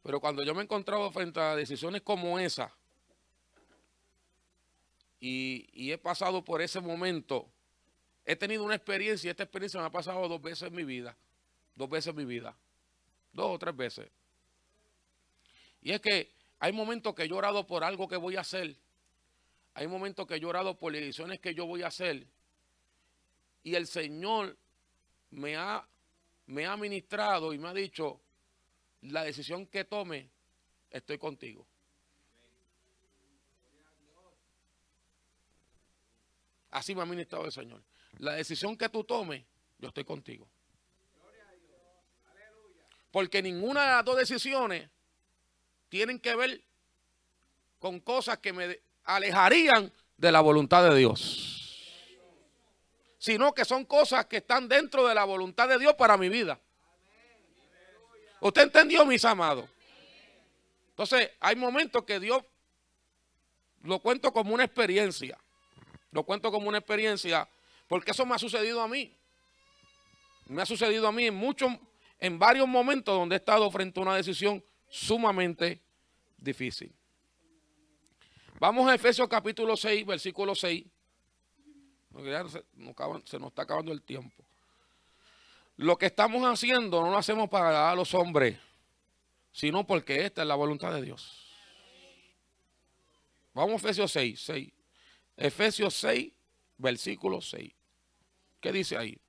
Pero cuando yo me he encontrado frente a decisiones como esa y he pasado por ese momento, he tenido una experiencia, y esta experiencia me ha pasado 2 veces en mi vida. 2 veces en mi vida. 2 o 3 veces. Y es que hay momentos que yo he orado por algo que voy a hacer. Hay momentos que yo he orado por decisiones que yo voy a hacer. Y el Señor me ha ministrado y me ha dicho, la decisión que tome, estoy contigo. Así me ha ministrado el Señor. La decisión que tú tomes, yo estoy contigo. Porque ninguna de las 2 decisiones tienen que ver con cosas que me alejarían de la voluntad de Dios, sino que son cosas que están dentro de la voluntad de Dios para mi vida. ¿Usted entendió, mis amados? Entonces, hay momentos que Dios, lo cuento como una experiencia. Lo cuento como una experiencia porque eso me ha sucedido a mí. Me ha sucedido a mí en varios momentos donde he estado frente a una decisión sumamente difícil. Vamos a Efesios capítulo 6, versículo 6. Se nos está acabando el tiempo. Lo que estamos haciendo no lo hacemos para agradar a los hombres, sino porque esta es la voluntad de Dios. Vamos a Efesios 6. Efesios 6, versículo 6. ¿Qué dice ahí?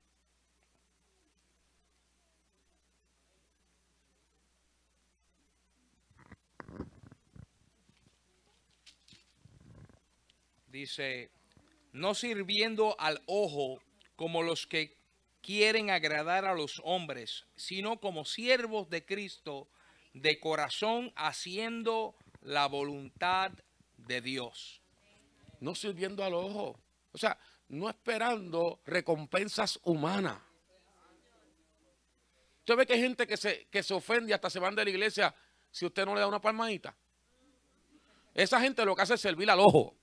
Dice, no sirviendo al ojo como los que quieren agradar a los hombres, sino como siervos de Cristo, de corazón, haciendo la voluntad de Dios. No sirviendo al ojo. O sea, no esperando recompensas humanas. Usted ve que hay gente que se ofende y hasta se van de la iglesia si usted no le da una palmadita. Esa gente lo que hace es servir al ojo.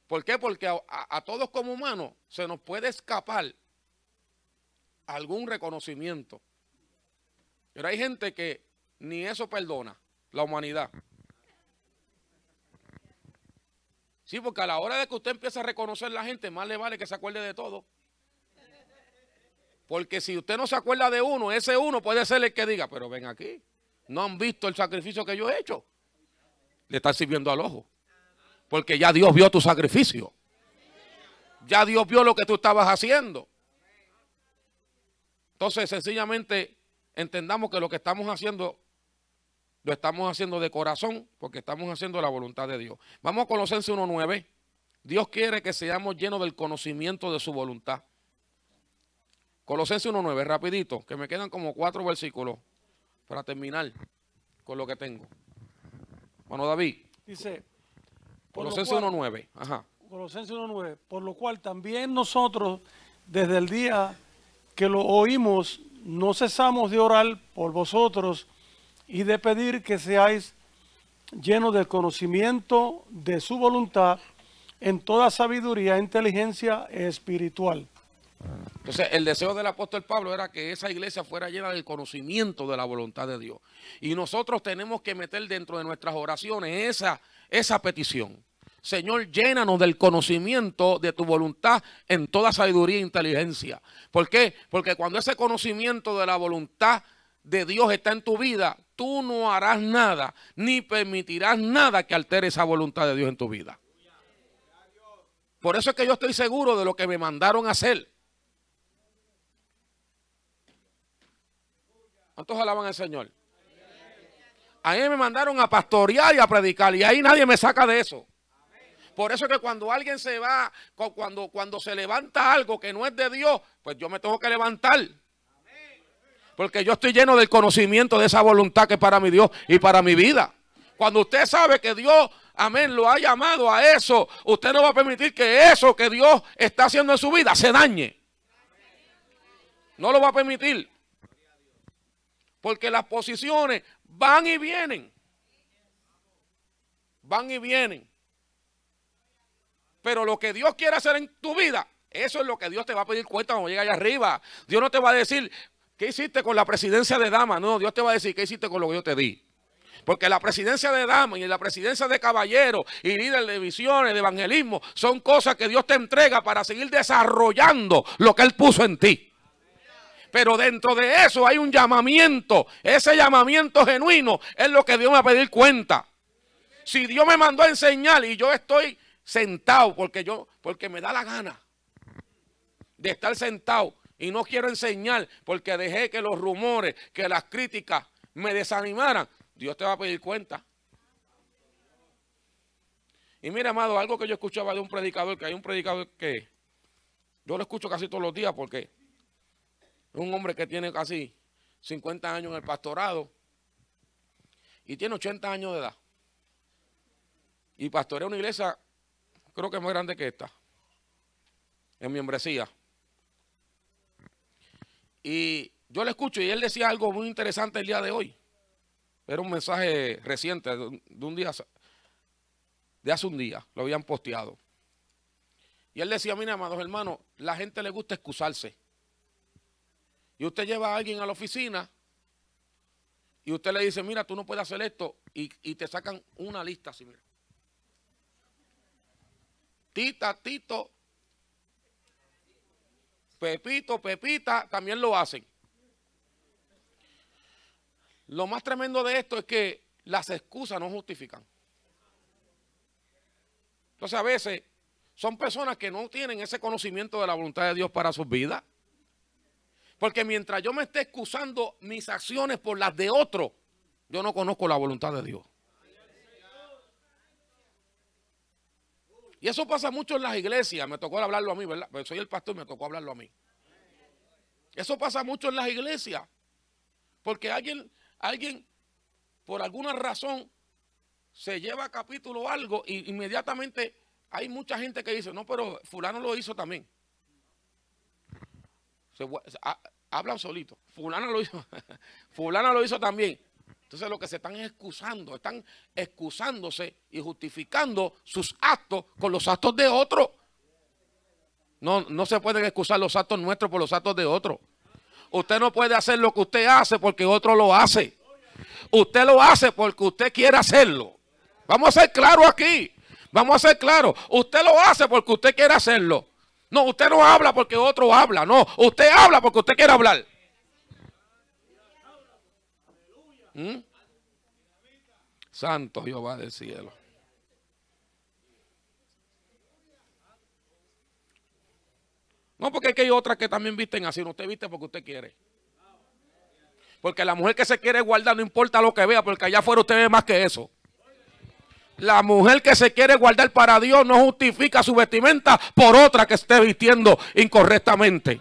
¿Por qué? Porque a todos como humanos se nos puede escapar algún reconocimiento. Pero hay gente que ni eso perdona, la humanidad. Sí, porque a la hora de que usted empiece a reconocer a la gente, más le vale que se acuerde de todo. Porque si usted no se acuerda de uno, ese uno puede ser el que diga, pero ven aquí, no han visto el sacrificio que yo he hecho. Le están sirviendo al ojo. Porque ya Dios vio tu sacrificio. Ya Dios vio lo que tú estabas haciendo. Entonces, sencillamente, entendamos que lo que estamos haciendo, lo estamos haciendo de corazón, porque estamos haciendo la voluntad de Dios. Vamos a Colosenses 1:9. Dios quiere que seamos llenos del conocimiento de su voluntad. Colosenses 1:9, rapidito, que me quedan como 4 versículos para terminar con lo que tengo. Bueno, David. Dice, Colosenses 1:9. Ajá. Colosenses 1:9, por lo cual también nosotros, desde el día que lo oímos, no cesamos de orar por vosotros y de pedir que seáis llenos del conocimiento de su voluntad, en toda sabiduría e inteligencia espiritual. Entonces, el deseo del apóstol Pablo era que esa iglesia fuera llena del conocimiento de la voluntad de Dios. Y nosotros tenemos que meter dentro de nuestras oraciones esa petición. Señor, llénanos del conocimiento de tu voluntad en toda sabiduría e inteligencia. ¿Por qué? Porque cuando ese conocimiento de la voluntad de Dios está en tu vida, tú no harás nada, ni permitirás nada que altere esa voluntad de Dios en tu vida. Por eso es que yo estoy seguro de lo que me mandaron a hacer. ¿Cuántos alaban al Señor? A mí me mandaron a pastorear y a predicar, y ahí nadie me saca de eso. Por eso es que cuando alguien se va, cuando se levanta algo que no es de Dios, pues yo me tengo que levantar. Porque yo estoy lleno del conocimiento de esa voluntad que es para mi Dios y para mi vida. Cuando usted sabe que Dios, amén, lo ha llamado a eso, usted no va a permitir que eso que Dios está haciendo en su vida se dañe. No lo va a permitir. Porque las posiciones van y vienen. Van y vienen. Pero lo que Dios quiere hacer en tu vida, eso es lo que Dios te va a pedir cuenta cuando llegue allá arriba. Dios no te va a decir, ¿qué hiciste con la presidencia de dama? No, Dios te va a decir, ¿qué hiciste con lo que yo te di? Porque la presidencia de dama y la presidencia de caballero y líder de visiones, de evangelismo, son cosas que Dios te entrega para seguir desarrollando lo que Él puso en ti. Pero dentro de eso hay un llamamiento. Ese llamamiento genuino es lo que Dios me va a pedir cuenta. Si Dios me mandó a enseñar y yo estoy sentado porque me da la gana de estar sentado y no quiero enseñar porque dejé que los rumores, que las críticas me desanimaran, Dios te va a pedir cuenta. Y mira, amado, algo que yo escuchaba de un predicador, que hay un predicador que yo lo escucho casi todos los días porque es un hombre que tiene casi 50 años en el pastorado y tiene 80 años de edad. Y pastorea una iglesia, creo que es más grande que esta, en membresía. Y yo le escucho y él decía algo muy interesante el día de hoy. Era un mensaje reciente, de un día, de hace un día, lo habían posteado. Y él decía, mira, amados hermanos, la gente le gusta excusarse. Y usted lleva a alguien a la oficina y usted le dice, mira, tú no puedes hacer esto, y te sacan una lista así, mira. Tita, Tito, Pepito, Pepita, también lo hacen. Lo más tremendo de esto es que las excusas no justifican. Entonces a veces son personas que no tienen ese conocimiento de la voluntad de Dios para sus vidas. Porque mientras yo me esté excusando mis acciones por las de otro, yo no conozco la voluntad de Dios. Y eso pasa mucho en las iglesias. Me tocó hablarlo a mí, ¿verdad? Pero soy el pastor y me tocó hablarlo a mí. Eso pasa mucho en las iglesias. Porque alguien por alguna razón se lleva a capítulo algo y inmediatamente hay mucha gente que dice, no, pero fulano lo hizo también. Hablan solito. Fulana lo hizo. Fulana lo hizo también. Entonces lo que se están excusando, están excusándose y justificando sus actos con los actos de otros. No se pueden excusar los actos nuestros por los actos de otros. Usted no puede hacer lo que usted hace porque otro lo hace. Usted lo hace porque usted quiere hacerlo. Vamos a ser claros aquí. Vamos a ser claros. Usted lo hace porque usted quiere hacerlo. No, usted no habla porque otro habla. No, usted habla porque usted quiere hablar. Santo Jehová del cielo. No, porque es que hay otras que también visten así. No, usted viste porque usted quiere. Porque la mujer que se quiere guardar no importa lo que vea, porque allá afuera usted ve más que eso. La mujer que se quiere guardar para Dios no justifica su vestimenta por otra que esté vistiendo incorrectamente.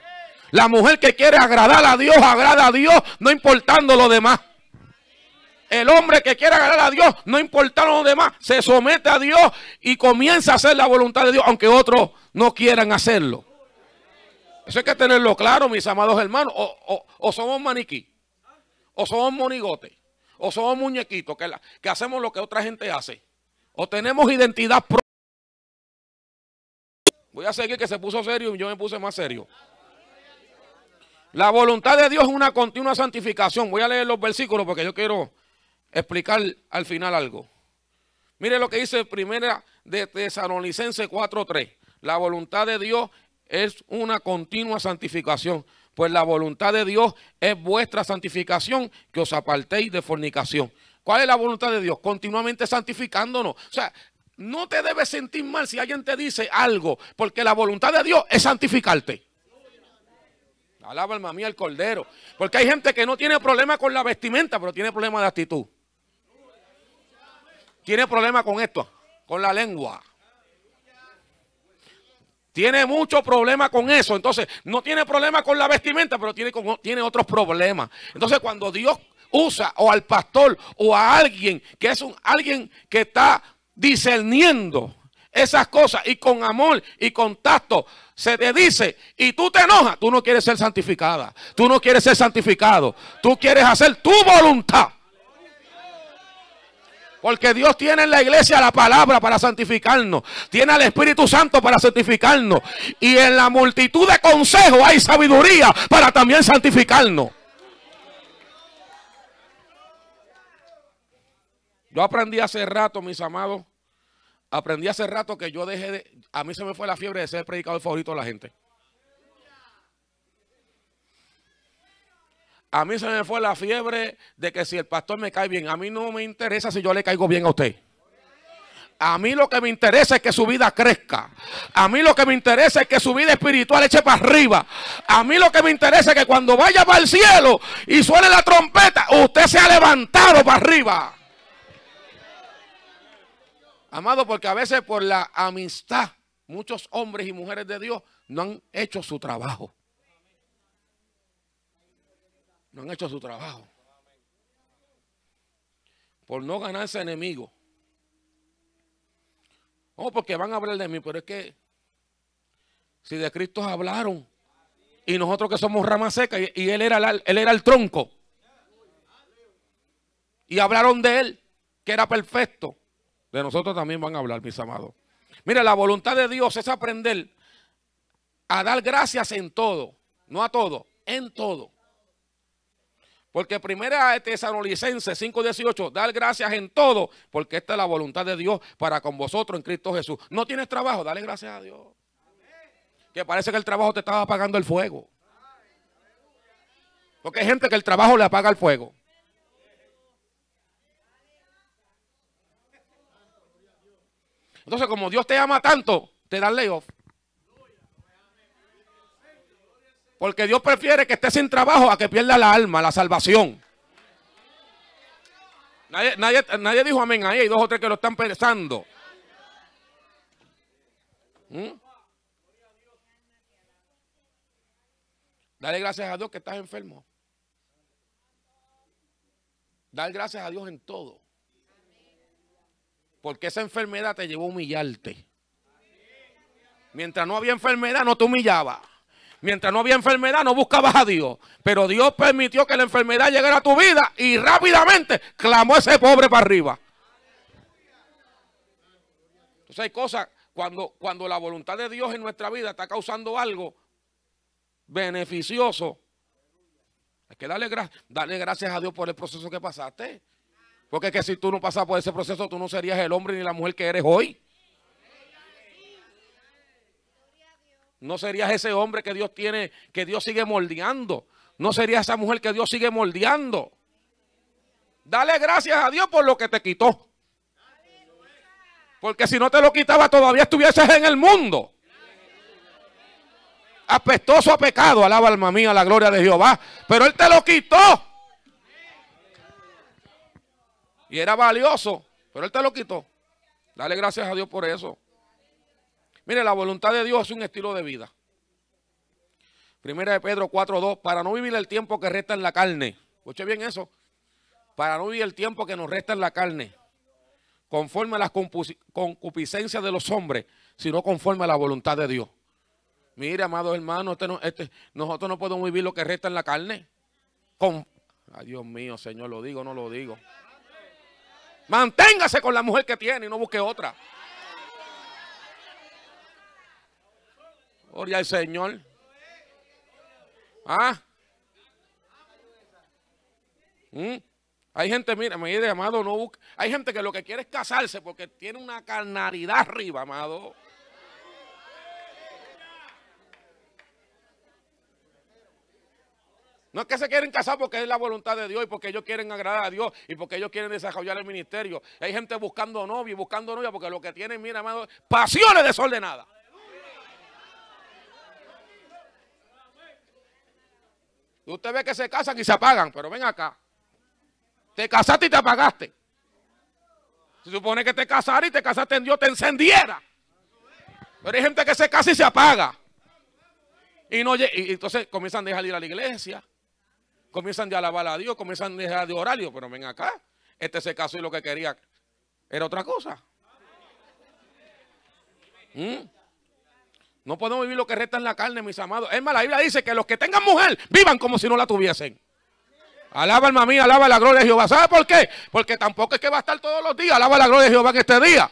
La mujer que quiere agradar a Dios, agrada a Dios, no importando lo demás. El hombre que quiere agradar a Dios, no importando lo demás, se somete a Dios y comienza a hacer la voluntad de Dios, aunque otros no quieran hacerlo. Eso hay que tenerlo claro, mis amados hermanos. O somos maniquí, o somos monigotes, ¿O somos muñequitos que hacemos lo que otra gente hace? ¿O tenemos identidad propia? Voy a seguir, que se puso serio y yo me puse más serio. La voluntad de Dios es una continua santificación. Voy a leer los versículos porque yo quiero explicar al final algo. Mire lo que dice Primera de Tesalonicenses 4:3. La voluntad de Dios es una continua santificación. Pues la voluntad de Dios es vuestra santificación, que os apartéis de fornicación. ¿Cuál es la voluntad de Dios? Continuamente santificándonos. O sea, no te debes sentir mal si alguien te dice algo, porque la voluntad de Dios es santificarte. Alaba alma mía el Cordero. Porque hay gente que no tiene problema con la vestimenta, pero tiene problema de actitud. Tiene problema con esto, con la lengua. Tiene mucho problema con eso. Entonces, no tiene problema con la vestimenta, pero tiene otros problemas. Entonces, cuando Dios usa o al pastor o a alguien que es alguien que está discerniendo esas cosas y con amor y con tacto se te dice y tú te enojas, tú no quieres ser santificada, tú no quieres ser santificado, tú quieres hacer tu voluntad. Porque Dios tiene en la iglesia la palabra para santificarnos. Tiene al Espíritu Santo para santificarnos. Y en la multitud de consejos hay sabiduría para también santificarnos. Yo aprendí hace rato, mis amados. Aprendí hace rato que yo dejé de... A mí se me fue la fiebre de ser el predicador favorito de la gente. A mí se me fue la fiebre de que si el pastor me cae bien. A mí no me interesa si yo le caigo bien a usted. A mí lo que me interesa es que su vida crezca. A mí lo que me interesa es que su vida espiritual eche para arriba. A mí lo que me interesa es que cuando vaya para el cielo y suene la trompeta, usted se ha levantado para arriba. Amado, porque a veces por la amistad, muchos hombres y mujeres de Dios no han hecho su trabajo. No han hecho su trabajo. Por no ganarse enemigos. No, porque van a hablar de mí, pero es que si de Cristo hablaron y nosotros que somos rama seca y él era el tronco y hablaron de él, que era perfecto, de nosotros también van a hablar, mis amados. Mira, la voluntad de Dios es aprender a dar gracias en todo, no a todo, en todo. Porque Primera de Tesalonicenses 5:18, dar gracias en todo, porque esta es la voluntad de Dios para con vosotros en Cristo Jesús. No tienes trabajo, dale gracias a Dios. Que parece que el trabajo te estaba apagando el fuego. Porque hay gente que el trabajo le apaga el fuego. Entonces, como Dios te ama tanto, te da layoff. Porque Dios prefiere que estés sin trabajo a que pierda la alma, la salvación. Nadie dijo amén ahí. Hay dos o tres que lo están pensando. Dale gracias a Dios que estás enfermo. Dar gracias a Dios en todo. Porque esa enfermedad te llevó a humillarte. Mientras no había enfermedad, no te humillaba. Mientras no había enfermedad, no buscabas a Dios. Pero Dios permitió que la enfermedad llegara a tu vida y rápidamente clamó ese pobre para arriba. Entonces hay cosas, cuando la voluntad de Dios en nuestra vida está causando algo beneficioso, hay que darle gracias a Dios por el proceso que pasaste. Porque es que si tú no pasas por ese proceso, tú no serías el hombre ni la mujer que eres hoy. No serías ese hombre que Dios tiene, que Dios sigue moldeando. No serías esa mujer que Dios sigue moldeando. Dale gracias a Dios por lo que te quitó. Porque si no te lo quitaba, todavía estuvieses en el mundo. Apestoso a pecado, alaba alma mía la gloria de Jehová. Pero Él te lo quitó. Y era valioso, pero Él te lo quitó. Dale gracias a Dios por eso. Mire, la voluntad de Dios es un estilo de vida. Primera de Pedro 4:2, para no vivir el tiempo que resta en la carne. Escuche bien eso. Para no vivir el tiempo que nos resta en la carne, conforme a las concupiscencias de los hombres, sino conforme a la voluntad de Dios. Mire, amados hermanos, nosotros no podemos vivir lo que resta en la carne. Ay, Dios mío, Señor, ¿lo digo o no lo digo? Manténgase con la mujer que tiene y no busque otra. Gloria al Señor. ¿Ah? Hay gente, mira, me dice, amado, no busca. Hay gente que lo que quiere es casarse porque tiene una carnalidad arriba, amado. No es que se quieren casar porque es la voluntad de Dios y porque ellos quieren agradar a Dios y porque ellos quieren desarrollar el ministerio. Hay gente buscando novia y buscando novia porque lo que tienen, mira, amado, pasiones desordenadas. Y usted ve que se casan y se apagan, pero ven acá. Te casaste y te apagaste. Se supone que te casaste y te casaste en Dios, te encendiera. Pero hay gente que se casa y se apaga. Y entonces comienzan a dejar de ir a la iglesia. Comienzan de alabar a Dios, comienzan a dejar de orar. Pero ven acá, este se casó y lo que quería era otra cosa. No podemos vivir lo que resta en la carne, mis amados. Es más, la Biblia dice que los que tengan mujer, vivan como si no la tuviesen. Alaba, alma mía, alaba la gloria de Jehová. ¿Sabe por qué? Porque tampoco es que va a estar todos los días. Alaba la gloria de Jehová en este día.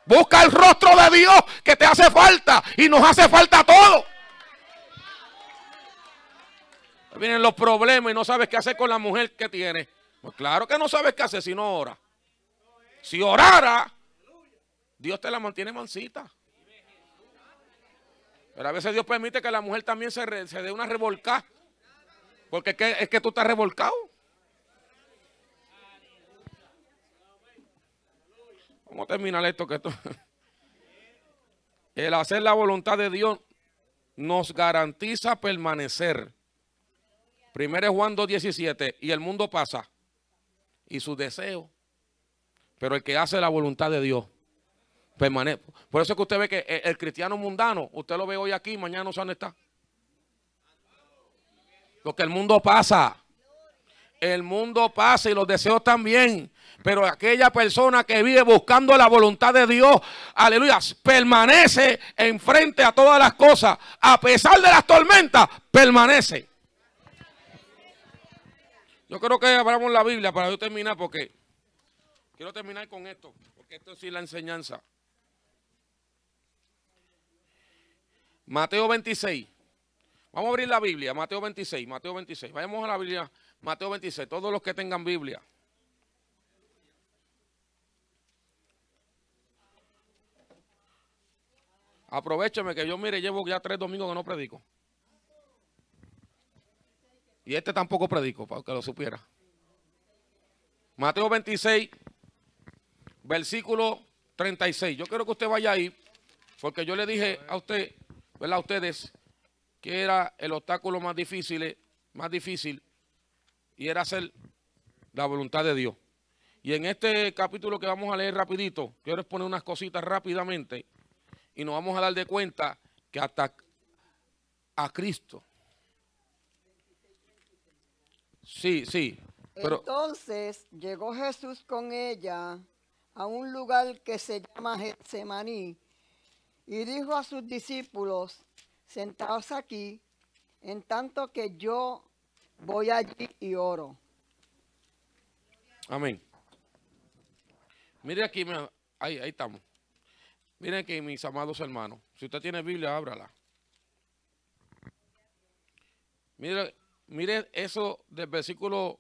Busca el rostro de Dios que te hace falta y nos hace falta todo. Vienen los problemas y no sabes qué hacer con la mujer que tienes. Pues claro que no sabes qué hacer si no ora. Si orara, Dios te la mantiene mansita. Pero a veces Dios permite que la mujer también se dé una revolcada. Porque es que tú estás revolcado. Vamos a terminar esto. El hacer la voluntad de Dios nos garantiza permanecer. 1 Juan 2:17. Y el mundo pasa. Y sus deseos. Pero el que hace la voluntad de Dios permanece. Por eso es que usted ve que el cristiano mundano, usted lo ve hoy aquí, mañana no sabe dónde está. Porque el mundo pasa. El mundo pasa y los deseos también. Pero aquella persona que vive buscando la voluntad de Dios, aleluya, permanece enfrente a todas las cosas. A pesar de las tormentas, permanece. Yo creo que abramos la Biblia para yo terminar porque quiero terminar con esto. Porque esto sí es la enseñanza. Mateo 26. Vamos a abrir la Biblia, Mateo 26, Mateo 26. Vayamos a la Biblia, Mateo 26, todos los que tengan Biblia. Aprovecheme que yo, mire, llevo ya 3 domingos que no predico. Y este tampoco predico, para que lo supiera. Mateo 26, versículo 36. Yo quiero que usted vaya ahí, porque yo le dije a usted, ¿verdad? A ustedes, que era el obstáculo más difícil, y era hacer la voluntad de Dios. Y en este capítulo que vamos a leer rapidito, quiero exponer unas cositas rápidamente, y nos vamos a dar de cuenta que hasta a Cristo. Sí. Pero entonces llegó Jesús con ella a un lugar que se llama Getsemaní y dijo a sus discípulos: sentaos aquí, en tanto que yo voy allí y oro. Amén. Mire aquí, ahí estamos. Miren aquí, mis amados hermanos. Si usted tiene Biblia, ábrala. Mire eso del versículo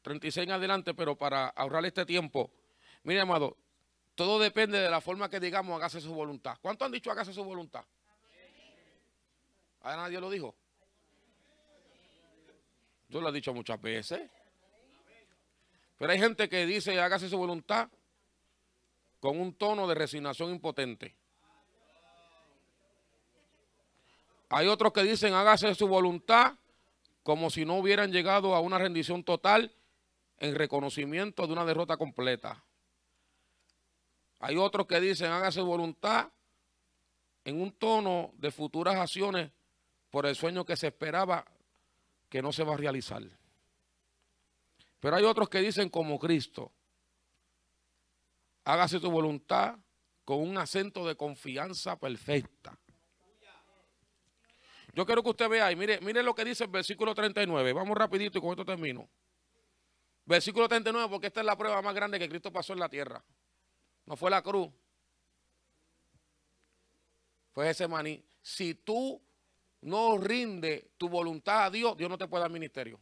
36 en adelante, pero para ahorrar este tiempo. Mire, amado, todo depende de la forma que digamos hágase su voluntad. ¿Cuántos han dicho hágase su voluntad? ¿A nadie lo dijo? Yo lo he dicho muchas veces. Pero hay gente que dice hágase su voluntad con un tono de resignación impotente. Hay otros que dicen hágase su voluntad como si no hubieran llegado a una rendición total en reconocimiento de una derrota completa. Hay otros que dicen hágase su voluntad en un tono de futuras acciones por el sueño que se esperaba que no se va a realizar. Pero hay otros que dicen como Cristo, hágase tu voluntad con un acento de confianza perfecta. Yo quiero que usted vea ahí, mire lo que dice el versículo 39. Vamos rapidito y con esto termino. Versículo 39, porque esta es la prueba más grande que Cristo pasó en la tierra. No fue la cruz. Fue Getsemaní. Si tú no rindes tu voluntad a Dios, Dios no te puede dar ministerio.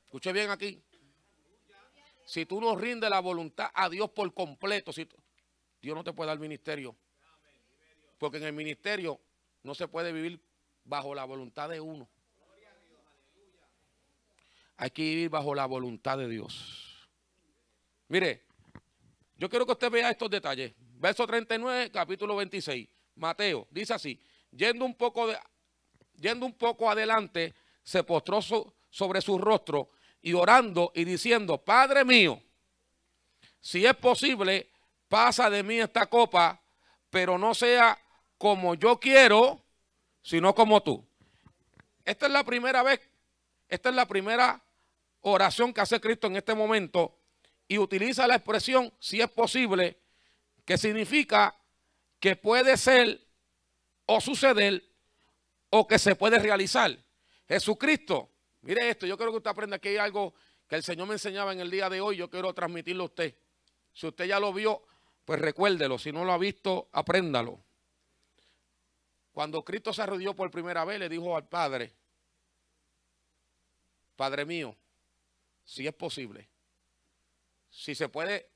Escuche bien aquí. Si tú no rindes la voluntad a Dios por completo, Dios no te puede dar ministerio. Porque en el ministerio no se puede vivir bajo la voluntad de uno. Hay que vivir bajo la voluntad de Dios. Mire, yo quiero que usted vea estos detalles. Verso 39, capítulo 26. Mateo, dice así. Yendo un poco adelante, se postró sobre su rostro y orando y diciendo, Padre mío, si es posible, pasa de mí esta copa, pero no sea como yo quiero, sino como tú. Esta es la primera oración que hace Cristo en este momento y utiliza la expresión si es posible, que significa que puede ser o suceder o que se puede realizar. Jesucristo, mire esto, yo quiero que usted aprenda que hay algo que el Señor me enseñaba en el día de hoy, yo quiero transmitirlo a usted. Si usted ya lo vio, pues recuérdelo, si no lo ha visto, apréndalo. Cuando Cristo se arrodilló por primera vez, le dijo al Padre, Padre mío, si es posible, si se puede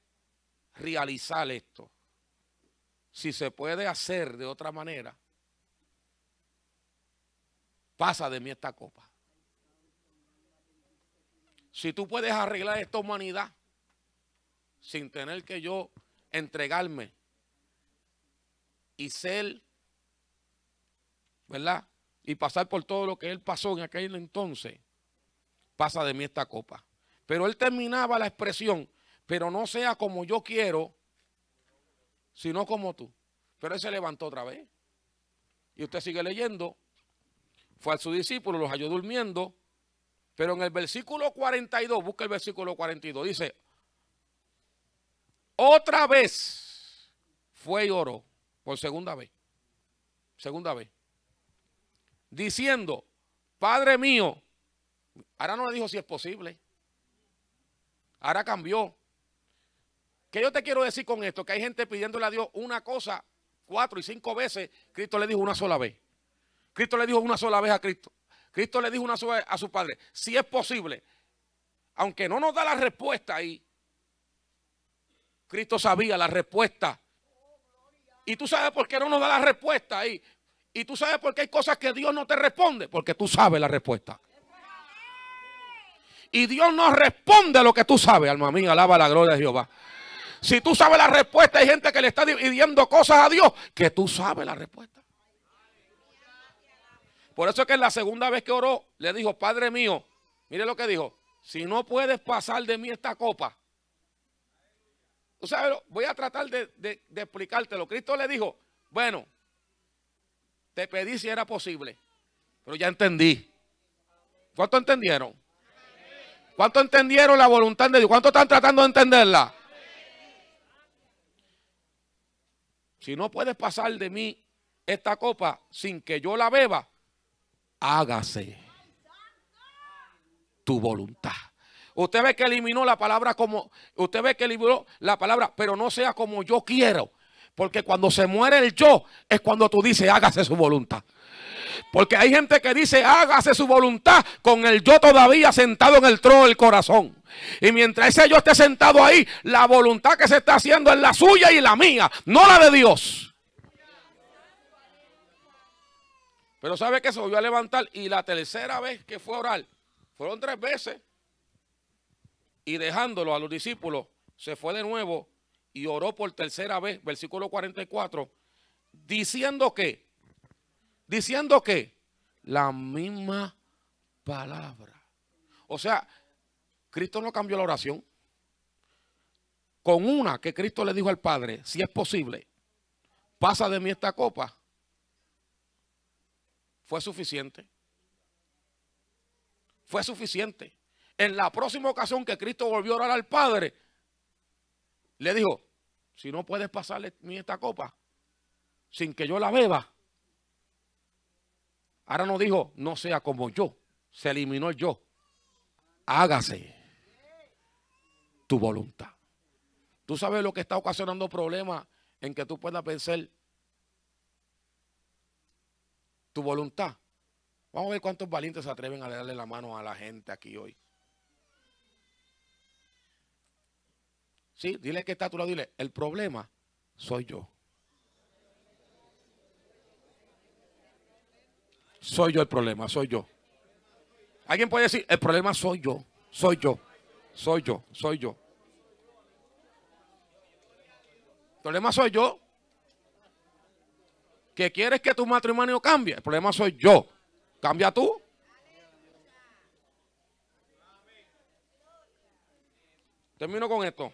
realizar esto, si se puede hacer de otra manera, pasa de mí esta copa. Si tú puedes arreglar esta humanidad sin tener que yo entregarme y ser, ¿verdad? Y pasar por todo lo que él pasó en aquel entonces, pasa de mí esta copa. Pero él terminaba la expresión, pero no sea como yo quiero, sino como tú. Pero él se levantó otra vez. Y usted sigue leyendo. Fue a su discípulo, los halló durmiendo. Pero en el versículo 42, busca el versículo 42, dice, otra vez fue y oró, por segunda vez, diciendo, Padre mío, ahora no le dijo si es posible, ahora cambió. ¿Qué yo te quiero decir con esto? Que hay gente pidiéndole a Dios una cosa 4 y 5 veces, Cristo le dijo una sola vez. Cristo le dijo una sola vez a Cristo. Cristo le dijo una sola vez a su Padre, si es posible, aunque no nos da la respuesta ahí, Cristo sabía la respuesta. Y tú sabes por qué no nos da la respuesta ahí. Y tú sabes por qué hay cosas que Dios no te responde, porque tú sabes la respuesta. Y Dios no responde a lo que tú sabes, alma mía, alaba la gloria de Jehová. Si tú sabes la respuesta, hay gente que le está pidiendo cosas a Dios que tú sabes la respuesta. Por eso es que en la segunda vez que oró, le dijo, Padre mío, mire lo que dijo, si no puedes pasar de mí esta copa. Tú sabes, voy a tratar de explicártelo. Cristo le dijo, bueno, te pedí si era posible, pero ya entendí. ¿Cuánto entendieron? ¿Cuánto entendieron la voluntad de Dios? ¿Cuánto están tratando de entenderla? Si no puedes pasar de mí esta copa sin que yo la beba, hágase tu voluntad. Usted ve que eliminó la palabra pero no sea como yo quiero. Porque cuando se muere el yo, es cuando tú dices, hágase su voluntad. Porque hay gente que dice, hágase su voluntad con el yo todavía sentado en el trono del corazón. Y mientras ese yo esté sentado ahí, la voluntad que se está haciendo es la suya y la mía, no la de Dios. Pero ¿sabe qué? Se volvió a levantar y la tercera vez que fue a orar, fueron 3 veces. Y dejándolo a los discípulos, se fue de nuevo y oró por tercera vez, versículo 44, diciendo que la misma palabra. O sea, Cristo no cambió la oración. Con una que Cristo le dijo al Padre, si es posible, pasa de mí esta copa, fue suficiente. Fue suficiente. En la próxima ocasión que Cristo volvió a orar al Padre, le dijo, si no puedes pasarle mí esta copa, sin que yo la beba. Ahora no dijo, no sea como yo. Se eliminó el yo. Hágase tu voluntad. Tú sabes lo que está ocasionando problemas en que tú puedas vencer tu voluntad. Vamos a ver cuántos valientes se atreven a darle la mano a la gente aquí hoy. Sí, dile que está a tu lado, dile, el problema soy yo. Soy yo el problema, soy yo. Alguien puede decir, el problema soy yo, soy yo, soy yo, soy yo. El problema soy yo. ¿Que quieres que tu matrimonio cambie? El problema soy yo. ¿Cambia tú? Termino con esto.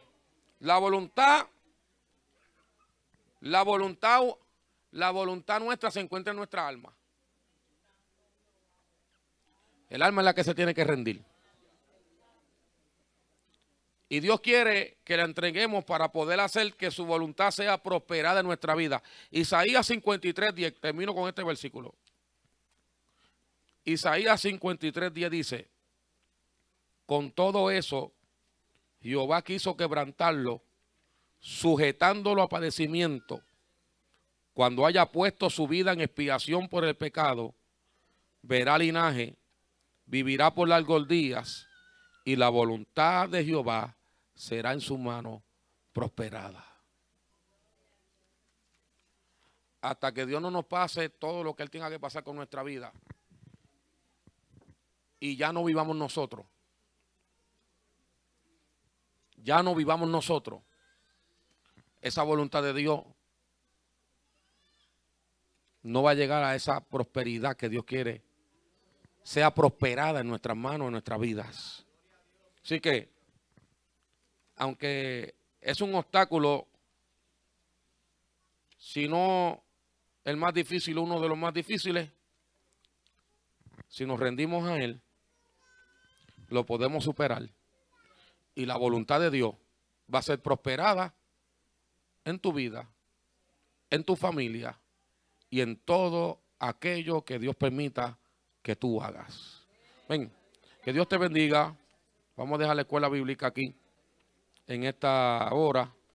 La voluntad nuestra se encuentra en nuestra alma. El alma es la que se tiene que rendir. Y Dios quiere que la entreguemos para poder hacer que su voluntad sea prosperada en nuestra vida. Isaías 53:10, termino con este versículo. Isaías 53:10 dice, con todo eso, Jehová quiso quebrantarlo, sujetándolo a padecimiento. Cuando haya puesto su vida en expiación por el pecado, verá linaje, vivirá por largos días, y la voluntad de Jehová será en su mano prosperada. Hasta que Dios no nos pase todo lo que Él tenga que pasar con nuestra vida y ya no vivamos nosotros. Ya no vivamos nosotros. Esa voluntad de Dios no va a llegar a esa prosperidad que Dios quiere sea prosperada en nuestras manos, en nuestras vidas. Así que, aunque es un obstáculo, si no el más difícil, uno de los más difíciles, si nos rendimos a Él, lo podemos superar. Y la voluntad de Dios va a ser prosperada en tu vida, en tu familia y en todo aquello que Dios permita que tú hagas. Ven, que Dios te bendiga. Vamos a dejar la escuela bíblica aquí en esta hora.